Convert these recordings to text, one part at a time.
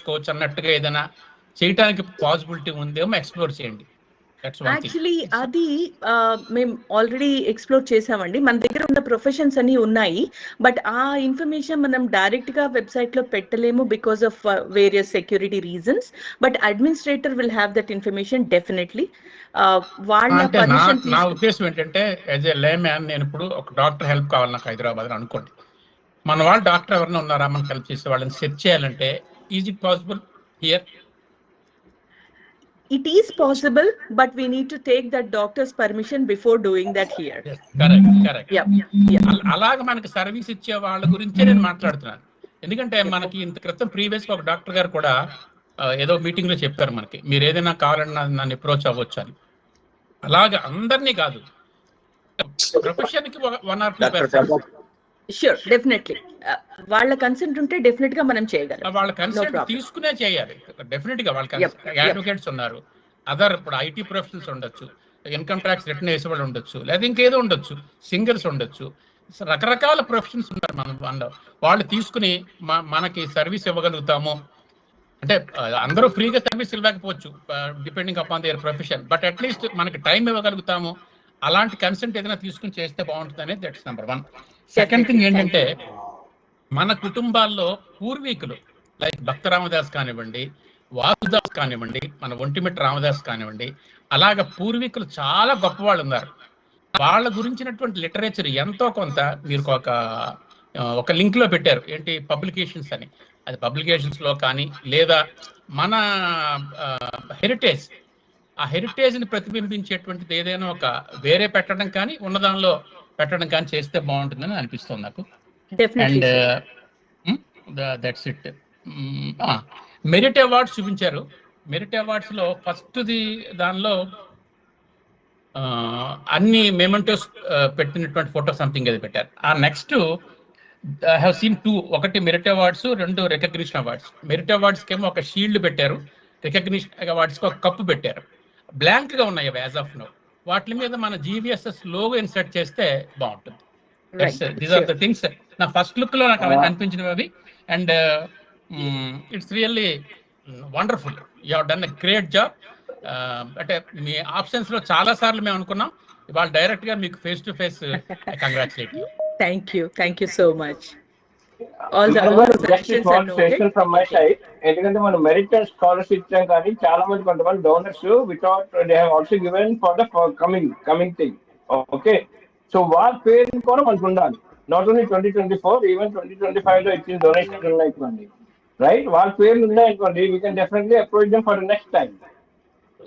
చేసుకోవచ్చు అన్నట్టుగా ఏదైనా చేయడానికి పాసిబిలిటీ ఉందేమో ఎక్స్ప్లోర్ చేయండి. యాక్చువల్లీ అది మేము ఆల్రెడీ ఎక్స్ప్లోర్ చేసామండి. మన దగ్గర ఉన్న ప్రొఫెషన్స్ అన్ని ఉన్నాయి, బట్ ఆ ఇన్ఫర్మేషన్ మనం డైరెక్ట్ గా వెబ్సైట్ లో పెట్టలేము because of various security reasons. But administrator will have that information definitely. వాళ్ళ పర్మిషన్ నా ఉద్దేశం ఏంటంటే, యాజ్ ఏ లే మ్యాన్, నేను ఇప్పుడు ఒక డాక్టర్ హెల్ప్ కావాలి నాకు హైదరాబాద్ అని అనుకోండి. మన వాళ్ళు డాక్టర్ ఎవరైనా ఉన్నారా మనకు హెల్ప్ చేసే వాళ్ళని సెర్చ్ చేయాలంటే is it possible here? It is possible, but we need to take that doctor's permission before doing that here. Yes, correct. Yeah. అలాగ మనకి సర్వీస్ ఇచ్చే వాళ్ళ గురించే నేను మాట్లాడుతున్నాను. ఎందుకంటే మనకి ఇంత క్రితం ప్రీవియస్ గా ఒక డాక్టర్ గారు కూడా ఏదో మీటింగ్ లో చెప్పారు మనకి, మీరు ఏదైనా కావాలన్నా నన్ను అప్రోచ్ అవ్వచ్చు అని. అలాగే అందరినీ కాదు, ప్రొఫెషన్ కి 1 or 2 persons. Sure, definitely. వాళ్ళ కన్సెంట్ ఉంటే డెఫినెట్ గా మనం చేయగలం. వాళ్ళ కన్సెంట్ తీసుకునే చేయాలి డెఫినెట్ గా. వాళ్ళ అడ్వకేట్స్ ఉన్నారు, అదర్ ఇప్పుడు ఐటీ ప్రొఫెషనల్స్ ఉండొచ్చు, ఇన్కమ్ ట్యాక్స్ రిటర్న్ వేసే వాళ్ళు ఉండొచ్చు, లేదా ఇంకేదో ఉండొచ్చు, సింగర్స్ ఉండొచ్చు, రకరకాల ప్రొఫెషన్స్ ఉంటారు. మనం వాళ్ళు తీసుకుని మనకి సర్వీస్ ఇవ్వగలుగుతాము అంటే, అందరూ ఫ్రీగా సర్వీస్ ఇవ్వకపోవచ్చు depending upon there profession, but at least మనకి టైం ఇవ్వగలుగుతాము. అలాంటి కన్సెంట్ ఏదైనా తీసుకుని చేస్తే బాగుంటుంది అనేది దట్స్ నెంబర్ 1. సెకండ్ థింగ్ ఏంటంటే, మన కుటుంబాల్లో పూర్వీకులు లైక్ భక్త రామదాస్ కానివ్వండి, వాసుదాస్ కానివ్వండి, మన ఒంటిమిట్ట రామదాస్ కానివ్వండి, అలాగ పూర్వీకులు చాలా గొప్పవాళ్ళు ఉన్నారు. వాళ్ళ గురించినటువంటి లిటరేచర్ ఎంతో కొంత మీరు ఒక లింక్ లో పెట్టారు, ఏంటి పబ్లికేషన్స్ అని. అది పబ్లికేషన్స్ లో కానీ, లేదా మన హెరిటేజ్, ఆ హెరిటేజ్ ని ప్రతిబింబించేటువంటిది ఏదైనా ఒక వేరే పెట్టడం కానీ, ఉన్నదానిలో పెట్టడం కానీ చేస్తే బాగుంటుందని అనిపిస్తుంది నాకు. And that's it. Merit awards చూపించారు. మెరిట్ అవార్డ్స్ లో ఫస్ట్ దానిలో అన్ని మెమెంటోస్ పెట్టినటువంటి ఫోటో సంథింగ్ అది పెట్టారు. ఆ నెక్స్ట్ ఐ హావ్ సీన్ 2, ఒకటి merit awards, 2 recognition awards. Merit awards కేమో ఒక షీల్డ్ పెట్టారు, రికగ్నిషన్ అవార్డ్స్ కి ఒక కప్పు పెట్టారు. బ్లాంక్ గా ఉన్నాయి అవి యాజ్ ఆఫ్ నౌ. వాటి మీద మన GVSS లోగో ఇన్సర్ట్ చేస్తే బాగుంటుంది. దీస్ ఆర్ ద థింగ్స్ నా ఫస్ట్ లుక్ లో నాకు అనిపించినవి అవి. And it's really wonderful, you have done a great job. అంటే మీ ఆప్షన్స్ లో చాలా సార్లు మేము అనుకున్నాం, ఇవాళ డైరెక్ట్ గా మీకు face to face congratulate you. Thank you so much. ఎందుకంటే మనం మెరిట్ అండ్ స్కాలర్షిప్ ఇచ్చాం, కానీ చాలా మంది కొంతమంది donors without they have also given for the coming thing. Okay, so వాళ్ళ పేరు కూడా మనకు ఉండాలి. నాట్ ఓన్లీ 2024, ఈవెన్ 2025 లో ఇచ్చిన డొనేషన్ ఉన్నాయనుకోండి, రైట్, వాళ్ళ పేర్లు ఉన్నాయనుకోండి, we can definitely approach them for the next time.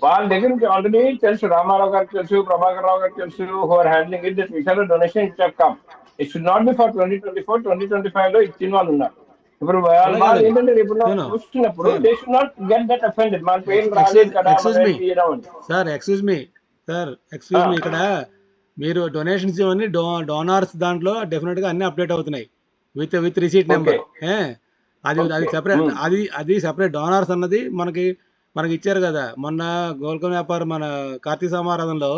వాళ్ళ దగ్గర నుంచి ఆల్రెడీ తెలుసు, రామారావు గారికి తెలుసు, ప్రభాకర్ రావు గారికి తెలుసు, who are handling it, this విషయంలో donation it come. It should not be for 2024, 2025 లో ఇచ్చిన వాళ్ళు ఉన్నారు. ఇప్పుడు వాళ్ళు ఏంటంటే రేపు చూస్తున్నప్పుడు they should not get that offended, మన పేరు రాలేదు కదా. సార్ ఎక్స్క్యూజ్ మీ ఇక్కడ మీరు డొనేషన్స్ ఇవన్నీ డోనార్స్ దాంట్లో డెఫినెట్ గా అన్ని అప్డేట్ అవుతున్నాయి విత్ రిసీట్ నెంబర్. అది సెపరేట్, అది సెపరేట్. డోనార్స్ అన్నది మనకి ఇచ్చారు కదా మొన్న గోల్కొండ వ్యాపారం, మన కార్తీక సమారాధనలో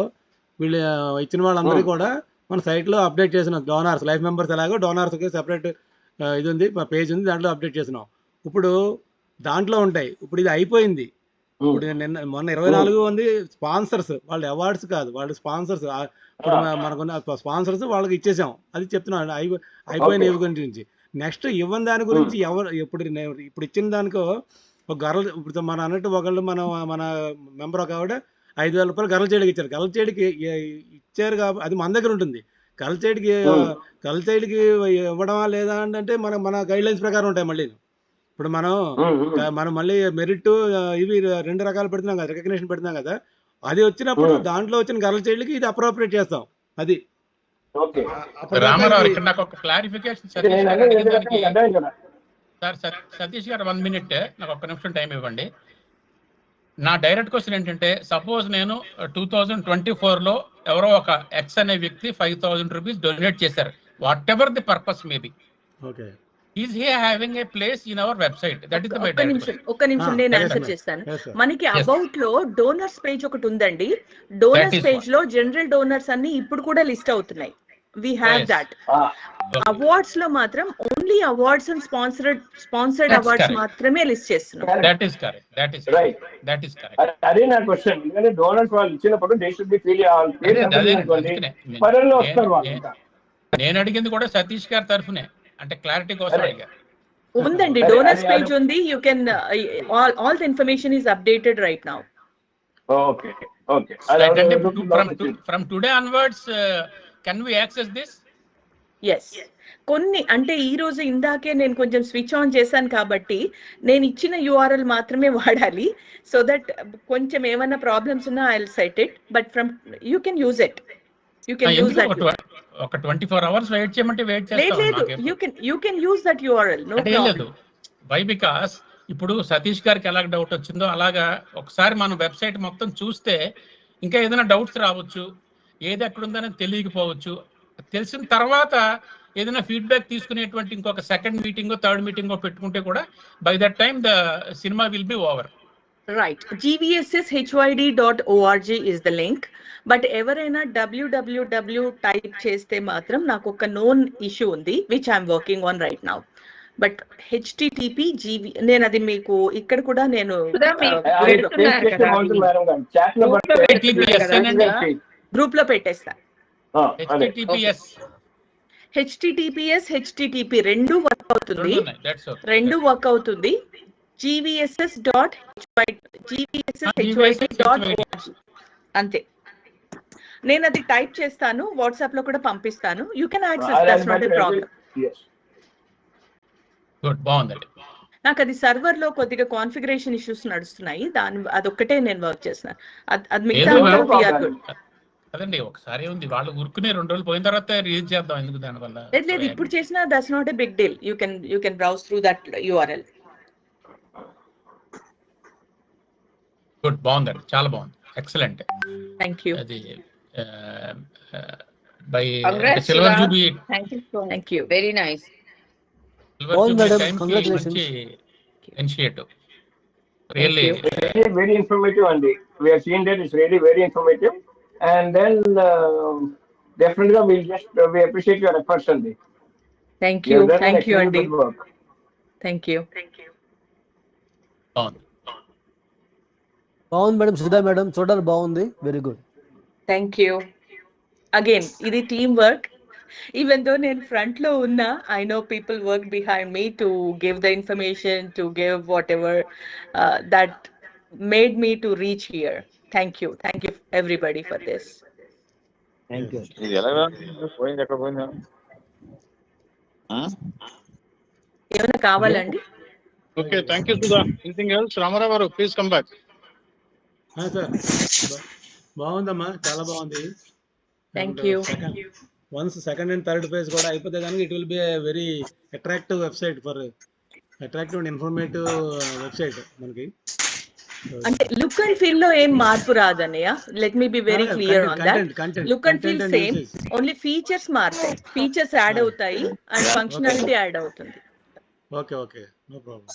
వీళ్ళు ఇచ్చిన వాళ్ళందరికీ కూడా మన సైట్లో అప్డేట్ చేసినాం. డోనార్స్ లైఫ్ మెంబర్స్ ఎలాగో డోనార్స్కి సెపరేట్ ఇది ఉంది, పేజ్ ఉంది, దాంట్లో అప్డేట్ చేసినాం. ఇప్పుడు దాంట్లో ఉంటాయి. ఇప్పుడు ఇది అయిపోయింది. ఇప్పుడు మొన్న 24 మంది స్పాన్సర్స్, వాళ్ళు అవార్డ్స్ కాదు, వాళ్ళు స్పాన్సర్స్. ఇప్పుడు మనకున్న స్పాన్సర్స్ వాళ్ళకి ఇచ్చేసాం, అది చెప్తున్నాను. అయిపోయిన ఇవి గురించి. నెక్స్ట్ ఇవ్వని దాని గురించి ఎవరు ఇప్పుడు ఇచ్చిన దానికో ఒక గర్ల్, ఇప్పుడు మన అన్నట్టు ఒకళ్ళు మన మెంబర్ ఒక ఆవిడ 5,000 రూపాయలు గర్ల్ చైల్డ్కి ఇచ్చారు. గర్ల్ చైల్డ్కి ఇచ్చారు కాబట్టి అది మన దగ్గర ఉంటుంది. గర్ల్ చైల్డ్కి ఇవ్వడమా లేదా అంటే మన గైడ్ లైన్స్ ప్రకారం ఉంటాయి. మళ్ళీ ఇప్పుడు మనం మళ్ళీ మెరిట్ ఇవి 2 రకాలు పెడుతున్నాం కదా, రికగ్నిషన్ పెడుతున్నాం కదా. అది వచ్చినప్పుడు దాంట్లో వచ్చిన గర్ల్ చైల్డ్కి ఇది అప్రోప్రియేట్ చేస్తాం. అది సతీష్ గారు 1 minute నాకు 1 నిమిషం టైం ఇవ్వండి. నా డైరెక్ట్ క్వశ్చన్ ఏంటంటే, సపోజ్ నేను 2024లో ఎవరో ఒక ఎక్స్ అనే వ్యక్తి 5,000 రూపీస్ డొనేట్ చేశారు, what ever the purpose maybe. Is he having a place in our website? That is the my question. ఒక్క నిమిషం నేను ఆన్సర్ చేస్తాను. మనకి అబౌట్ లో డోనర్స్ పేజ్ ఒకటి ఉందండి. డోనర్స్ పేజ్ లో జనరల్ డోనర్స్ అన్ని ఇప్పుడు కూడా లిస్ట్ అవుతున్నాయి. we have Yes. that. Okay. Awards లో మాత్రం only awards and sponsored That's awards correct. మాత్రమే లిస్ట్ చేస్తున్నాం. That is correct. That is Right. correct. That is correct. అదే నా క్వశ్చన్. ఎందుకంటే డోనర్స్ వాళ్ళు ఇచ్చినప్పుడు దే షుడ్ బి ఫీల్ అదే అనుకోండి అందుకనే పనుల్లో వస్తారు వాళ్ళు. నేను అడిగింది కూడా సతీష్ గారి తరఫునే, అంటే క్లారిటీ కోసం అడిగారు. ఉందండి, డోనర్స్ పేజ్ ఉంది. You can all the information is updated right now. Okay okay. అంటే from today onwards can we access this? Yes, కొన్ని అంటే ఈ రోజు ఇందాకే నేను కొంచెం స్విచ్ ఆన్ చేశాను కాబట్టి నేను ఇచ్చిన యూఆర్ఎల్ మాత్రమే వాడాలి. సో దట్ కొంచెం ఏమైనా ప్రాబ్లమ్స్ ఉన్నా I will set it, but from you can use it. You can use that. ఒక 24 hours వెయిట్ చేయమంటే వెయిట్ లేదు, you can use that URL, no problem. Why because ఇప్పుడు సతీష్ గారికి ఎలా డౌట్ వచ్చిందో అలాగా ఒకసారి మనం వెబ్సైట్ మొత్తం చూస్తే ఇంకా ఏదైనా డౌట్స్ రావచ్చు, ఏది ఎక్కడ ఉందని తెలియకపోవచ్చు. తెలిసిన తర్వాత ఏదైనా ఫీడ్బ్యాక్ తీసుకునేటువంటి ఇంకొక సెకండ్ మీటింగో థర్డ్ మీటింగో పెట్టుకుంటే కూడా by that time the cinema will be over. Right, gvsshyd.org is the link. But ఎవరైనా www టైప్ చేస్తే మాత్రం నాకు ఒక నోన్ ఇష్యూ ఉంది which I'm working on right now. But http నేను అది మీకు ఇక్కడ కూడా నేను గ్రూప్ లో పెట్టేస్తా. http రెండు వర్క్ అవుతుంది, gvsshyd.org అంతే. నేను అది టైప్ చేస్తాను, వాట్సాప్ లో కూడా పంపిస్తాను. You can access, that's not a problem. Good, బాగుందండి. నాకు అది సర్వర్ లో కొద్దిగా కాన్ఫిగరేషన్ ఇష్యూస్ నడుస్తున్నాయి, అదొక్కటే నేను వర్క్ చేస్తున్నాను. అది మిగతా అదండి ఒకసారి ఉంది, వాళ్ళు ఊరుకునే 2 రోజులు పోయిన తర్వాత రిలీజ్ చేద్దాం, ఎందుకు దానివల్ల. లేదు, ఇప్పుడు చేసినా that's not a big deal. You can browse through that URL. Good, బాగుందండి, చాలా బాగుంది, ఎక్సలెంట్. Thank you. అది by silver jubilee. Thank you, very nice. Initiative. Really, very informative, and we have seen that it's really very informative. And then definitely we appreciate your efforts, Andy. Thank you, Andy. Thank you. బాగుంది madam, Sudha madam చూడాలి, బాగుంది, very good. Thank you again. ఇది team work. Even though నేను front లో ఉన్నా, I know people work behind me to give the information, to give whatever that made me to reach here. Thank you everybody for this. Thank you. ఇది ఎలాగా పోయింది, ఎక్కడ పోయిందా? ఏమైనా కావాలండి? Okay, thank you Sudha. Anything else? Ramarao గారు please come back. Sir బాగుందమ్మా, చాలా బాగుంది. Thank you. Once second and third page కూడా అయిపోతే కనుక it will be very attractive website for attractive and informative website మనకి. అంటే లుక్ అండ్ ఫీల్ లో ఏం మార్పు రాదన్నయ్య. Let me be very clear on that. Look and feel same, only features మారుతాయి, ఫీచర్స్ యాడ్ అవుతాయి అండ్ ఫంక్షనాలిటీ యాడ్ అవుతుంది. Okay okay, no problem.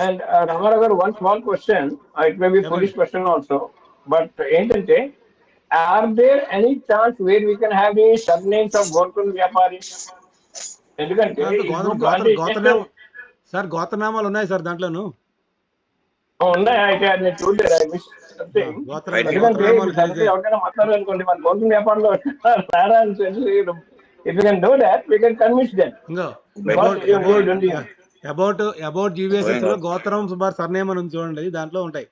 And Ramarao garu, one small question, it may be foolish question also, but ఏంటంటే are there any chance where we can have the surnames of Gokul Vyapari? ఎందుకంటే sir గోత్రనామాలు ఉన్నాయి sir దాంట్లోను. ఉన్నాయి, అయితే అది నేను చూడలేదు. I miss something. ఎందుకంటే ఎవరైనా మాట్లాడాలనుకోండి మన గోకుల్ వ్యాపారంలో రారా అని తెలిసి, if you can do that, we can convince them. About GVSS లో గోత్రం సుమారు సర్నేమ్ అని చూడండి, దాంట్లో ఉంటాయి.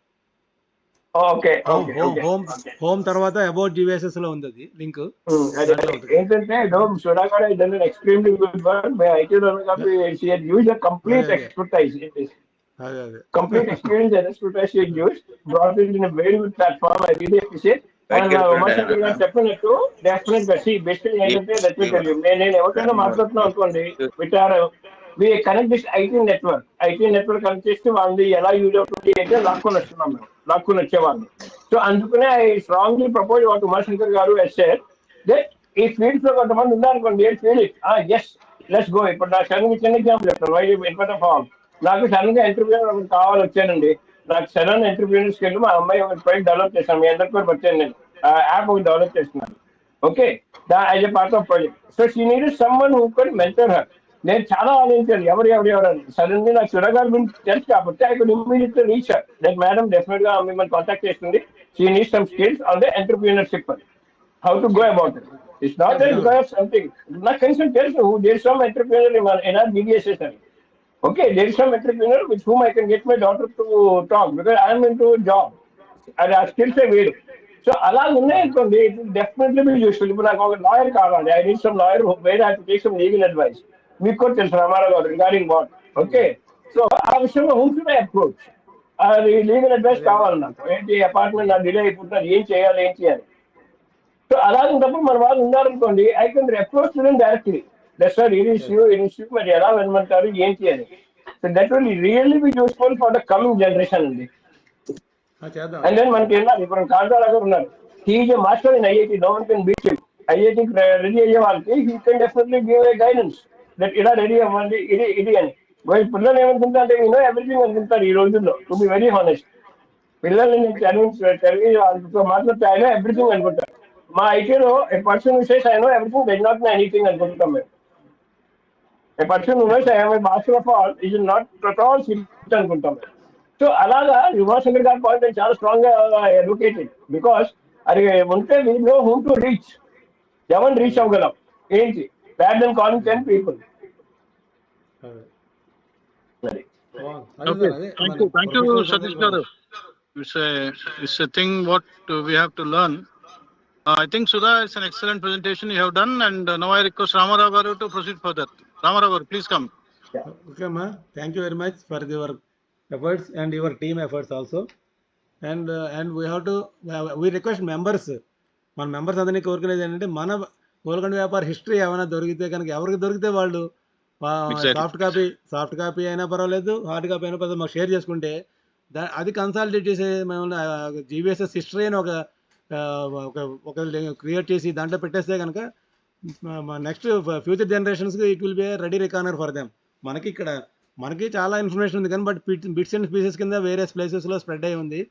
ఓకే, హోమ్ తర్వాత అబౌట్ జీవీఎస్ఎస్ లో ఉంది అది లింక్. ఏంటంటే సుధా కూడా ఇదన్ extremely good work by IT కాబట్టి she had used a complete expertise in this. Complete experience and expertise she used, brought it in a very good platform. I really appreciate. And చెప్పినట్టు definite గా basically ఏంటంటే let me tell you, నేను ఎవరికైనా మాట్లాడుతున్నా అనుకోండి, we connect this IT network connect చేస్తే వాళ్ళది ఎలా యూజ్ అవుతుంది అంటే లాక్కుని వచ్చేవాళ్ళు. సో అందుకనే I strongly propose what Umashankar గారు said that ఈ ఫీల్డ్స్ లో కొంతమంది ఉన్నారనుకోండి, feel it, yes let's go. ఇప్పుడు నా సడన్ చిన్న ఎగ్జాంపుల్ చెప్తాను. Why in front of all, నాకు సడన్ గా ఎంటర్ప్రీనర్ కావాలి వచ్చానండి. నాకు సడన్ ఎంటర్ప్రీనర్స్కి వెళ్ళి మా అమ్మాయి ఒక ప్రొడక్ట్ డెవలప్ చేశాను, మీ అందరి పేరు వచ్చాను, నేను యాప్ ఒకటి డెవలప్ చేస్తున్నాను. Okay, as a part of project. So she needed someone who could mentor her. నేను చాలా ఆలోచించాను ఎవరు సడన్లీ నాకు సుధా గారి గురించి తెలుసు కాబట్టి I could immediately reach her like madam definite గా మిమ్మల్ని కాంటాక్ట్ చేస్తుంది she need some skills on the entrepreneurship how to go about it it's not that because of something నాకు కొంచెం తెలుసు who there some entrepreneur in our GVSS అని okay there some entrepreneur with whom I can get my daughter to talk because I'm in to job అది ఆ స్కిల్సే వేరు so అలా ఉన్నాయనుకోండి it definitely be useful ఇప్పుడు నాకు ఒక లాయర్ కావాలి I need some lawyer where I to take some legal advice మీకు కూడా తెలుసు రామారావు గారు రిగార్డింగ్ వాట్ ఓకే సో ఆ విషయంలో ఉంటుంది అప్రోచ్ అది లీగల్ అడ్వైస్ కావాలి నాకు ఏంటి అపార్ట్మెంట్ నాకు డిలే అయిపోతున్నారు ఏం చేయాలి సో అలాంటప్పుడు మన వాళ్ళు ఉన్నారనుకోండి I can approach directly sir ఇది ఇష్యూ మరి ఎలా వెళ్ళమంటారు ఏంటి అని so that will really be useful for the coming generation అండి అండ్ దెన్ మనకి వెళ్ళాలి ఇప్పుడు కాంతారా గారు ఉన్నారు he master in IIT no one can beat him ఐఐటికి రెడీ అయ్యే వాళ్ళకి he can definitely give a guidance that ఇలా రెడీ అవ్వండి ఇది అని పిల్లలు ఏమనుకుంటా అంటే యూనో ఎవ్రీథింగ్ అనుకుంటారు ఈ రోజుల్లో టు బి వెరీ హానెస్ట్ పిల్లల్ని నేను చదివి వాళ్ళతో మాట్లాడితే ఆయన ఎవ్రీథింగ్ అనుకుంటారు మా ఐటీలో ఏ పర్సన్ విషయస్ ఆయన everything dead not know anything అనుకుంటాం మేము a person master of all is not at all sit అనుకుంటాం మేము సో అలాగా యువశంకర్ గారి పాయింట్ నేను చాలా స్ట్రాంగ్ గా అడ్వకేటెడ్ బికాస్ అది ఉంటే we know whom to reach ఎవరిని రీచ్ అవ్వగలం ఏంటి rather than calling 10 people. Okay. Thank you, Satish Garu. It's a thing what we have to learn. I think Sudha, it's an excellent presentation you have done, and now I request Ramarao Garu to proceed further. Ramarao Garu, please come. Okay, ma. Thank you very much for your efforts and your team efforts also. And we request members. మన members అందరినీ కోరుకునేది ఏంటంటే మన గోల్కొండ వ్యాపార history ఏమైనా దొరికితే కనుక ఎవరికి దొరికితే వాళ్ళు సాఫ్ట్ కాపీ అయినా పర్వాలేదు హార్డ్ కాపీ అయినా పర్వాలేదు మాకు షేర్ చేసుకుంటే అది కన్సాలిడేట్ చేసే మేము జీవీఎస్ఎస్ హిస్టరీ అని ఒక క్రియేట్ చేసి దాంట్లో పెట్టేస్తే కనుక నెక్స్ట్ ఫ్యూచర్ జనరేషన్స్కి it will be ready reckoner for them. మనకి చాలా ఇన్ఫర్మేషన్ ఉంది కానీ బట్ బిట్స్ అండ్ పీసెస్ కింద వేరియస్ ప్లేసెస్లో స్ప్రెడ్ అయి ఉంది.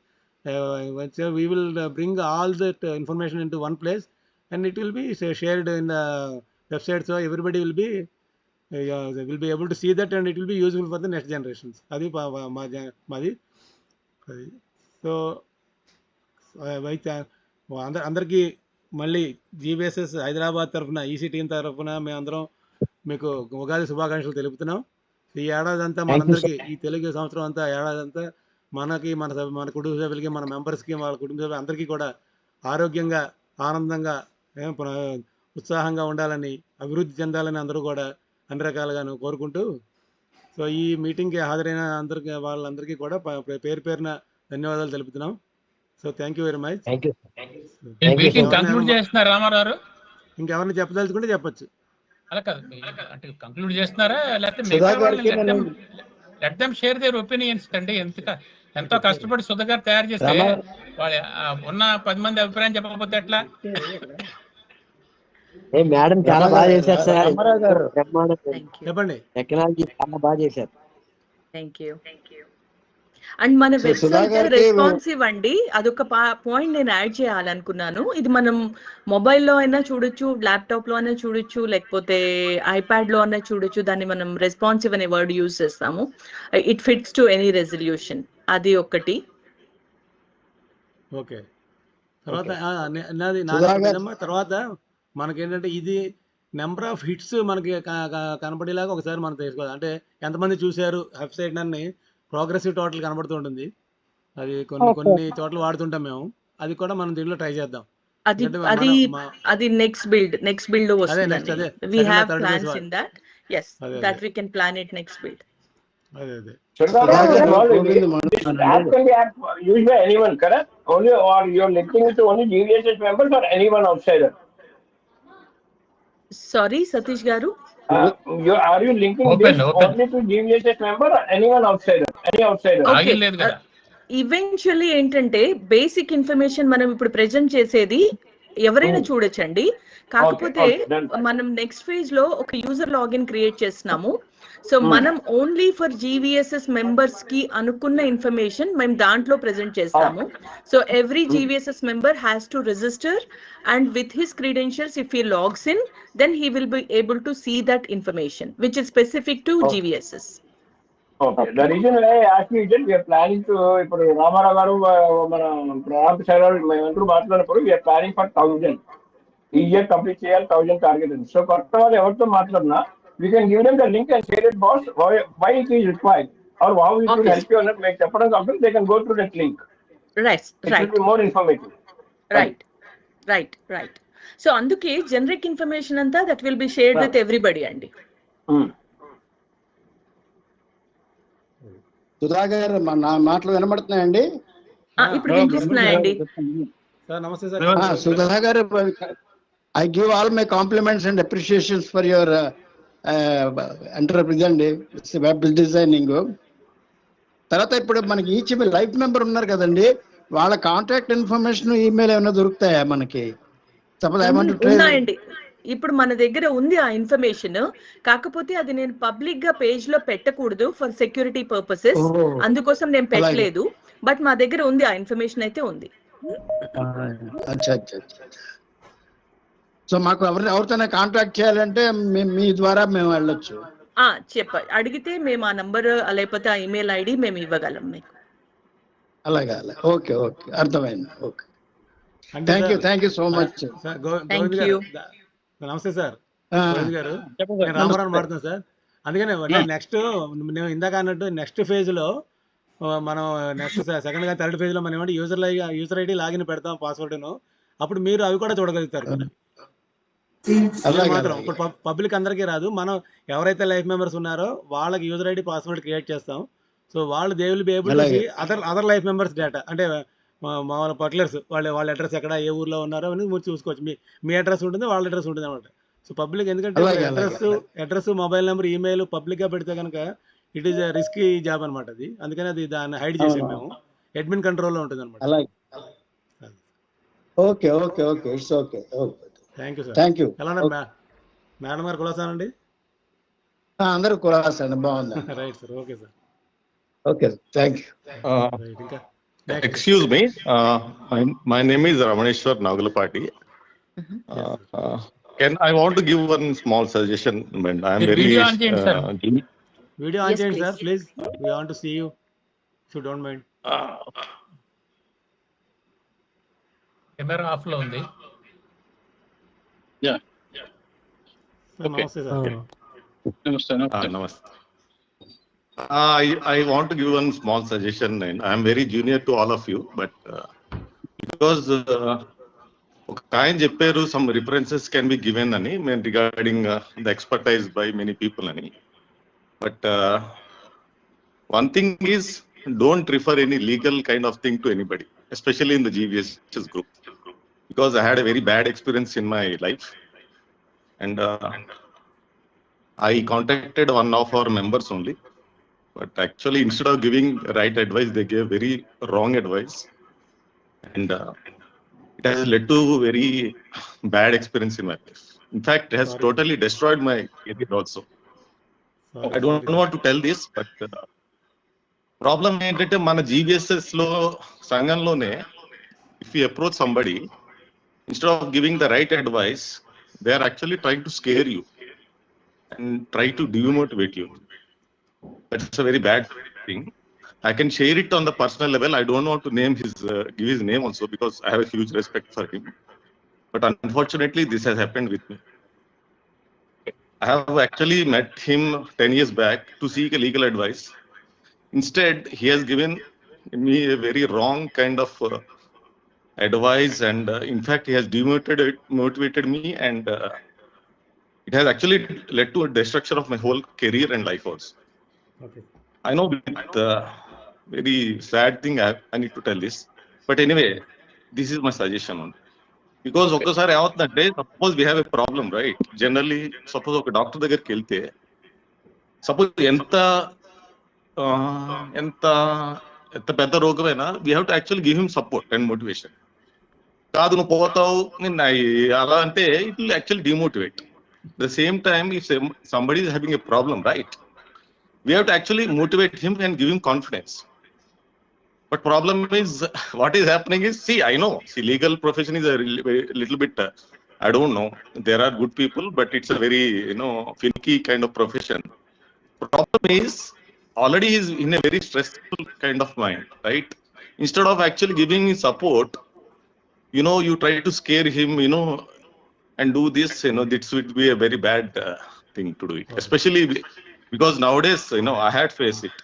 We will bring all that information into one place and it will be shared in the website, so everybody will be able to see that and it will be useful for the next generations. Adi madi so andarki malli GVSS Hyderabad tarafuna EC team tarafuna me andaram meeku ugadi శుభాకాంక్షలు తెలుపుతున్నాం. ఈ ఏడాది అంతా మనందరికీ ఈ తెలుగు సంవత్సరం అంతా ఏడాది అంతా మనకి మన కుటుంబ సభ్యులకి మన మెంబర్స్కి వాళ్ళ కుటుంబ సభ్యులు అందరికీ కూడా ఆరోగ్యంగా ఆనందంగా ఉత్సాహంగా ఉండాలని అభివృద్ధి చెందాలని అందరూ కూడా అన్ని రకాలుగా కోరుకుంటూ సో ఈ మీటింగ్కి హాజరైన వాళ్ళందరికీ కూడా పేరు పేరున ధన్యవాదాలు తెలుపుతున్నాం. So thank you very much. ఇంకెవరిని చెప్పదలుచుకుంటే చెప్పచ్చు. అలా కాదు అంటే కంక్లూడ్ చేస్తున్నారా లేకపోతే let them share their opinions అండి. ఎంతో కష్టపడి సుధా గారు తయారు చేస్తే ఉన్న 10 మంది అభిప్రాయం చెప్పకపోతే ఎట్లా? మేడం చాలా బాగా చేశారు సార్. చెప్పండి. టెక్నాలజీ చాలా బాగా చేశారు. Thank you. అండ్ మన వెబ్సైట్ రెస్పాన్సివ్ అండి, అదొక పాయింట్ నేను యాడ్ చేయాలనుకున్నాను. ఇది మనం మొబైల్లో అయినా చూడొచ్చు, ల్యాప్టాప్ లో అయినా చూడొచ్చు, లేకపోతే ఐప్యాడ్ లో అయినా చూడొచ్చు. దాన్ని మనం రెస్పాన్సివ్ అనే వర్డ్ యూజ్ చేస్తాము. It fits to any resolution. అది ఒకటి. ఓకే. తర్వాత మనకేంటంటే ఇది నెంబర్ ఆఫ్ హిట్స్ మనకి కనపడేలాగా ఒకసారి మనం తెలుసుకోవాలి. అంటే ఎంతమంది చూశారు వెబ్సైట్ అన్ని ప్రోగ్రెసివ్ టోటల్ కనబడుతూ ఉంటుంది. అది కొన్ని చోట్ల వాడుతుంటాం మేము. అది కూడా మనం దీంట్లో ట్రై చేద్దాం. అది నెక్స్ట్ బిల్డ్ వస్తుంది. We have plans in that. Yes, that we can plan it next build. అదే app can be used by anyone, correct? Only or you're linking it to only GVSS members or anyone outsider? Sorry, Satish Garu. Are you linking this only to GVSS member or anyone outsider? Any outsider? Eventually ఏంటంటే basic information మనం ఇప్పుడు present చేసేది ఎవరైనా చూడొచ్చండి. కాకపోతే okay, done. మనం next phase లో ఒక యూజర్ లాగిన్ క్రియేట్ చేస్తున్నాము. సో మనం ఓన్లీ ఫర్ GVSS మెంబర్స్ కి అనుకున్న ఇన్ఫర్మేషన్ మేము దాంట్లో ప్రెజెంట్ చేస్తాము. So every GVSS member has to register, and with his credentials, if he logs in, then he will be able to see that information which is specific to GVSS. Okay. The reason why I asked you is we are planning to, ఇప్పుడు రామారావు గారు మన రామప్రసాద్ గారు మేమందరూ మాట్లాడినప్పుడు we are planning for 1000 ఈ year complete చేయాలి, 1000 target ఉంది. So కొత్త వాళ్ళు ఎవరితో మాట్లాడినా we can give them the link and share it, boss, why it is required or how we should help you అన్నట్టు మీకు చెప్పడం కాకుండా they can go through that link. Right. It will be more informative. Right. So అందుకే generic information అంతా that will be shared with everybody అండి. సుధా గారు నా మాటలు వినబడుతున్నాయండి? ఇప్పుడు వినిపిస్తున్నాయండి. సార్ నమస్తే సార్. సుధా గారు, I give all my compliments and appreciations for your enterprise అండి, వెబ్ డిజైనింగ్. తర్వాత ఇప్పుడు మనకి ఈచ్ లైఫ్ మెంబర్ ఉన్నారు కదండి, వాళ్ళ కాంటాక్ట్ ఇన్ఫర్మేషన్ ఈమెయిల్ ఏమైనా దొరుకుతాయా మనకి? Suppose I want to try. ఉన్నాయండి, ఇప్పుడు మన దగ్గర ఉంది ఆ ఇన్ఫర్మేషన్. కాకపోతే అది నేను పబ్లిక్ గా పేజ్ లో పెట్టకూడదు ఫర్ సెక్యూరిటీ పర్పసెస్, అందుకోసం నేను పెట్టలేదు. బట్ మా దగ్గర ఉంది, ఆ ఇన్ఫర్మేషన్ అయితే ఉంది. సో మాకు ఎవరితోనే కాంటాక్ట్ చేయాలంటే మీ ద్వారా మేము వెళ్ళొచ్చు. అడిగితే మేము ఆ నంబర్ లేకపోతే ఆ ఇమెయిల్ ఐడి మేము ఇవ్వగలం మీకు. అలాగే ఓకే, అర్థమైంది. Okay, thank you so much. నమస్తే సార్. గారు నేను రామారావు మాట్లాడుతున్నాను సార్. అందుకనే నెక్స్ట్ నేను ఇందాక అన్నట్టు నెక్స్ట్ ఫేజ్ లో మనం నెక్స్ట్ సెకండ్ గా థర్డ్ ఫేజ్ లో మనం ఏమంటే యూజర్ ఐడి లాగిన్ పెడతాం, పాస్వర్డ్ను. అప్పుడు మీరు అవి కూడా చూడగలుగుతారు. మాత్రం ఇప్పుడు పబ్లిక్ అందరికీ రాదు. మనం ఎవరైతే లైఫ్ మెంబర్స్ ఉన్నారో వాళ్ళకి యూజర్ ఐడి పాస్వర్డ్ క్రియేట్ చేస్తాం. సో వాళ్ళు they will be able to see other life members data. అంటే మామూలు పర్టికులర్స్ వాళ్ళ అడ్రస్ ఎక్కడ, ఏ ఊర్లో ఉన్నారో అని మీరు చూసుకోవచ్చు. మీ అడ్రస్ ఉంటుంది, వాళ్ళ అడ్రస్ ఉంటుంది అనమాట. సో పబ్లిక్ ఎందుకంటే address mobile number email public గా పెడితే కనుక ఇట్ ఈస్ రిస్కీ జాబ్ అనమాట అది. అందుకని అది దాన్ని హైడ్ చేసాం మేము. అడ్మిన్ కంట్రోల్లో ఉంటుంది అనమాట. Okay, it's okay. Thank you. ఎలా మేడం గారు కులాసానండి? అందరూ కులాసాను, బాగుంది. Right sir, okay sir. Okay, thank you. ఇంకా Excuse me, my name is Ramaneshwar Nagalapati. I want to give one small suggestion. I am very video on sir. Video on sir, please. We want to see you, if you don't mind. Camera off లో ఉంది. Yeah. Okay. Namaste. I want to give one small suggestion, and I am very junior to all of you, but because some references can be given regarding the expertise by many people, but one thing is, don't refer any legal kind of thing to anybody, especially in the GVSS group, because I had a very bad experience in my life, and I contacted one of our members only. But actually, instead of giving right advice, they gave very wrong advice, and it has led to very bad experience in my life. In fact, it has totally destroyed my career also. I don't know what to tell this, but problem ఏంటంటే మన GVSS లో సంఘంలోనే if you approach somebody, instead of giving the right advice, they are actually trying to scare you and try to demotivate you. That's a very bad thing. I can share it on the personal level. I don't want to give his name also, because I have a huge respect for him. But unfortunately, this has happened with me. I have actually met him 10 years back to seek a legal advice. Instead, he has given me a very wrong kind of advice, and in fact, he has demotivated me, and it has actually led to a destruction of my whole career and life also. Okay. I know it's a very sad thing. I need to tell this, but anyway, this is my suggestion on. Because ఒకసారి ఏమవుతుందంటే, suppose we have a problem, right? Generally, suppose ఒక doctor దగ్గరికి వెళ్తే, suppose ఎంత పెద్ద రోగమైనా, we have to actually give him support and motivation. కాదు నువ్వు పోతావు నిన్న అలా అంటే it will actually demotivate. The same time if somebody is having a problem, right, we have to actually motivate him and give him confidence. But problem is what is happening is, see, I know, see, legal profession is a little bit I don't know, there are good people, but it's a very finicky kind of profession. Problem is already is in a very stressful kind of mind, right? Instead of actually giving him support, you try to scare him, and do this, this would be a very bad thing to do it. Especially because nowadays, I had faced it.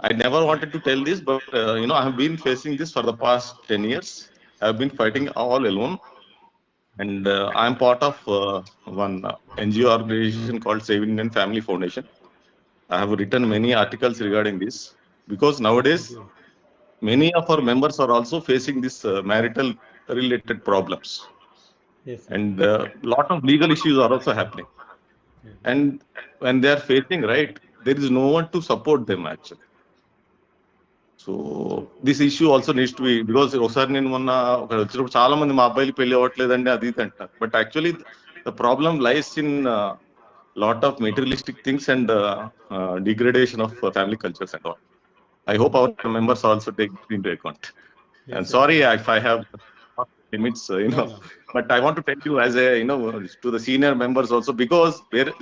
I never wanted to tell this, but I have been facing this for the past 10 years. I have been fighting all alone, and I am part of one NGO organization called Save Indian Family Foundation. I have written many articles regarding this, because nowadays many of our members are also facing this marital related problems. Yes, sir. And lot of legal issues are also happening. And when they are facing, right, there is no one to support them actually. So this issue also needs to be, because ఒకసారి నేను మొన్న వచ్చినప్పుడు చాలా మంది మా అబ్బాయిలు పెళ్లి అవ్వట్లేదండి అది ఇది అంటారు. But actually the problem lies in lot of materialistic things and degradation of family cultures and all. I hope our members also take it into account. Yes, And sir. sorry if I have limits, No. but I want to tell you as a, to the senior members also, because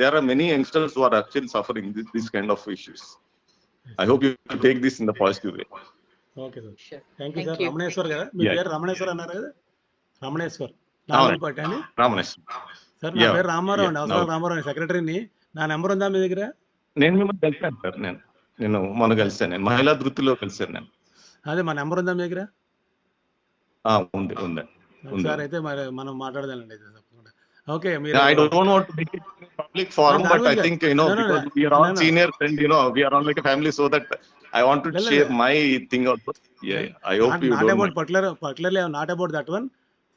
there are many youngsters who are actually suffering this kind of issues. I hope you take this in the positive way. Okay sir, Sure. Thank you Thank sir. you. Ramaneshwar కదా మీ Yeah. పేరు? రమణేశ్వర్ అన్నారు కదా? రమణేశ్వర్ అవునండి. నాగంపేట అండి. Ramanesh. Sir నా Yeah. పేరు రామారావు అండి, Yeah. అవసరం No. రామారావు అండి, సెక్రటరీని. నా నెంబర్ ఉందా మీ దగ్గర? నేను మిమ్మల్ని కలిసాను సార్, నేను మొన్న కలిసాను, నేను మహిళా వృత్తిలో కలిసాను నేను. అదే మా నెంబర్ ఉందా మీ దగ్గర? ఉంది. సార్ అయితే మరి మనం మాట్లాడదానండి అయితే తప్పకుండా. ఓకే, మీరు I don't want to make it public forum, but I think, No, because we are all no. seniors and, we are all like a family, so that I want to No, no, share no. my thing also. Yeah, I hope you not don't about mind. Particularly not about that one.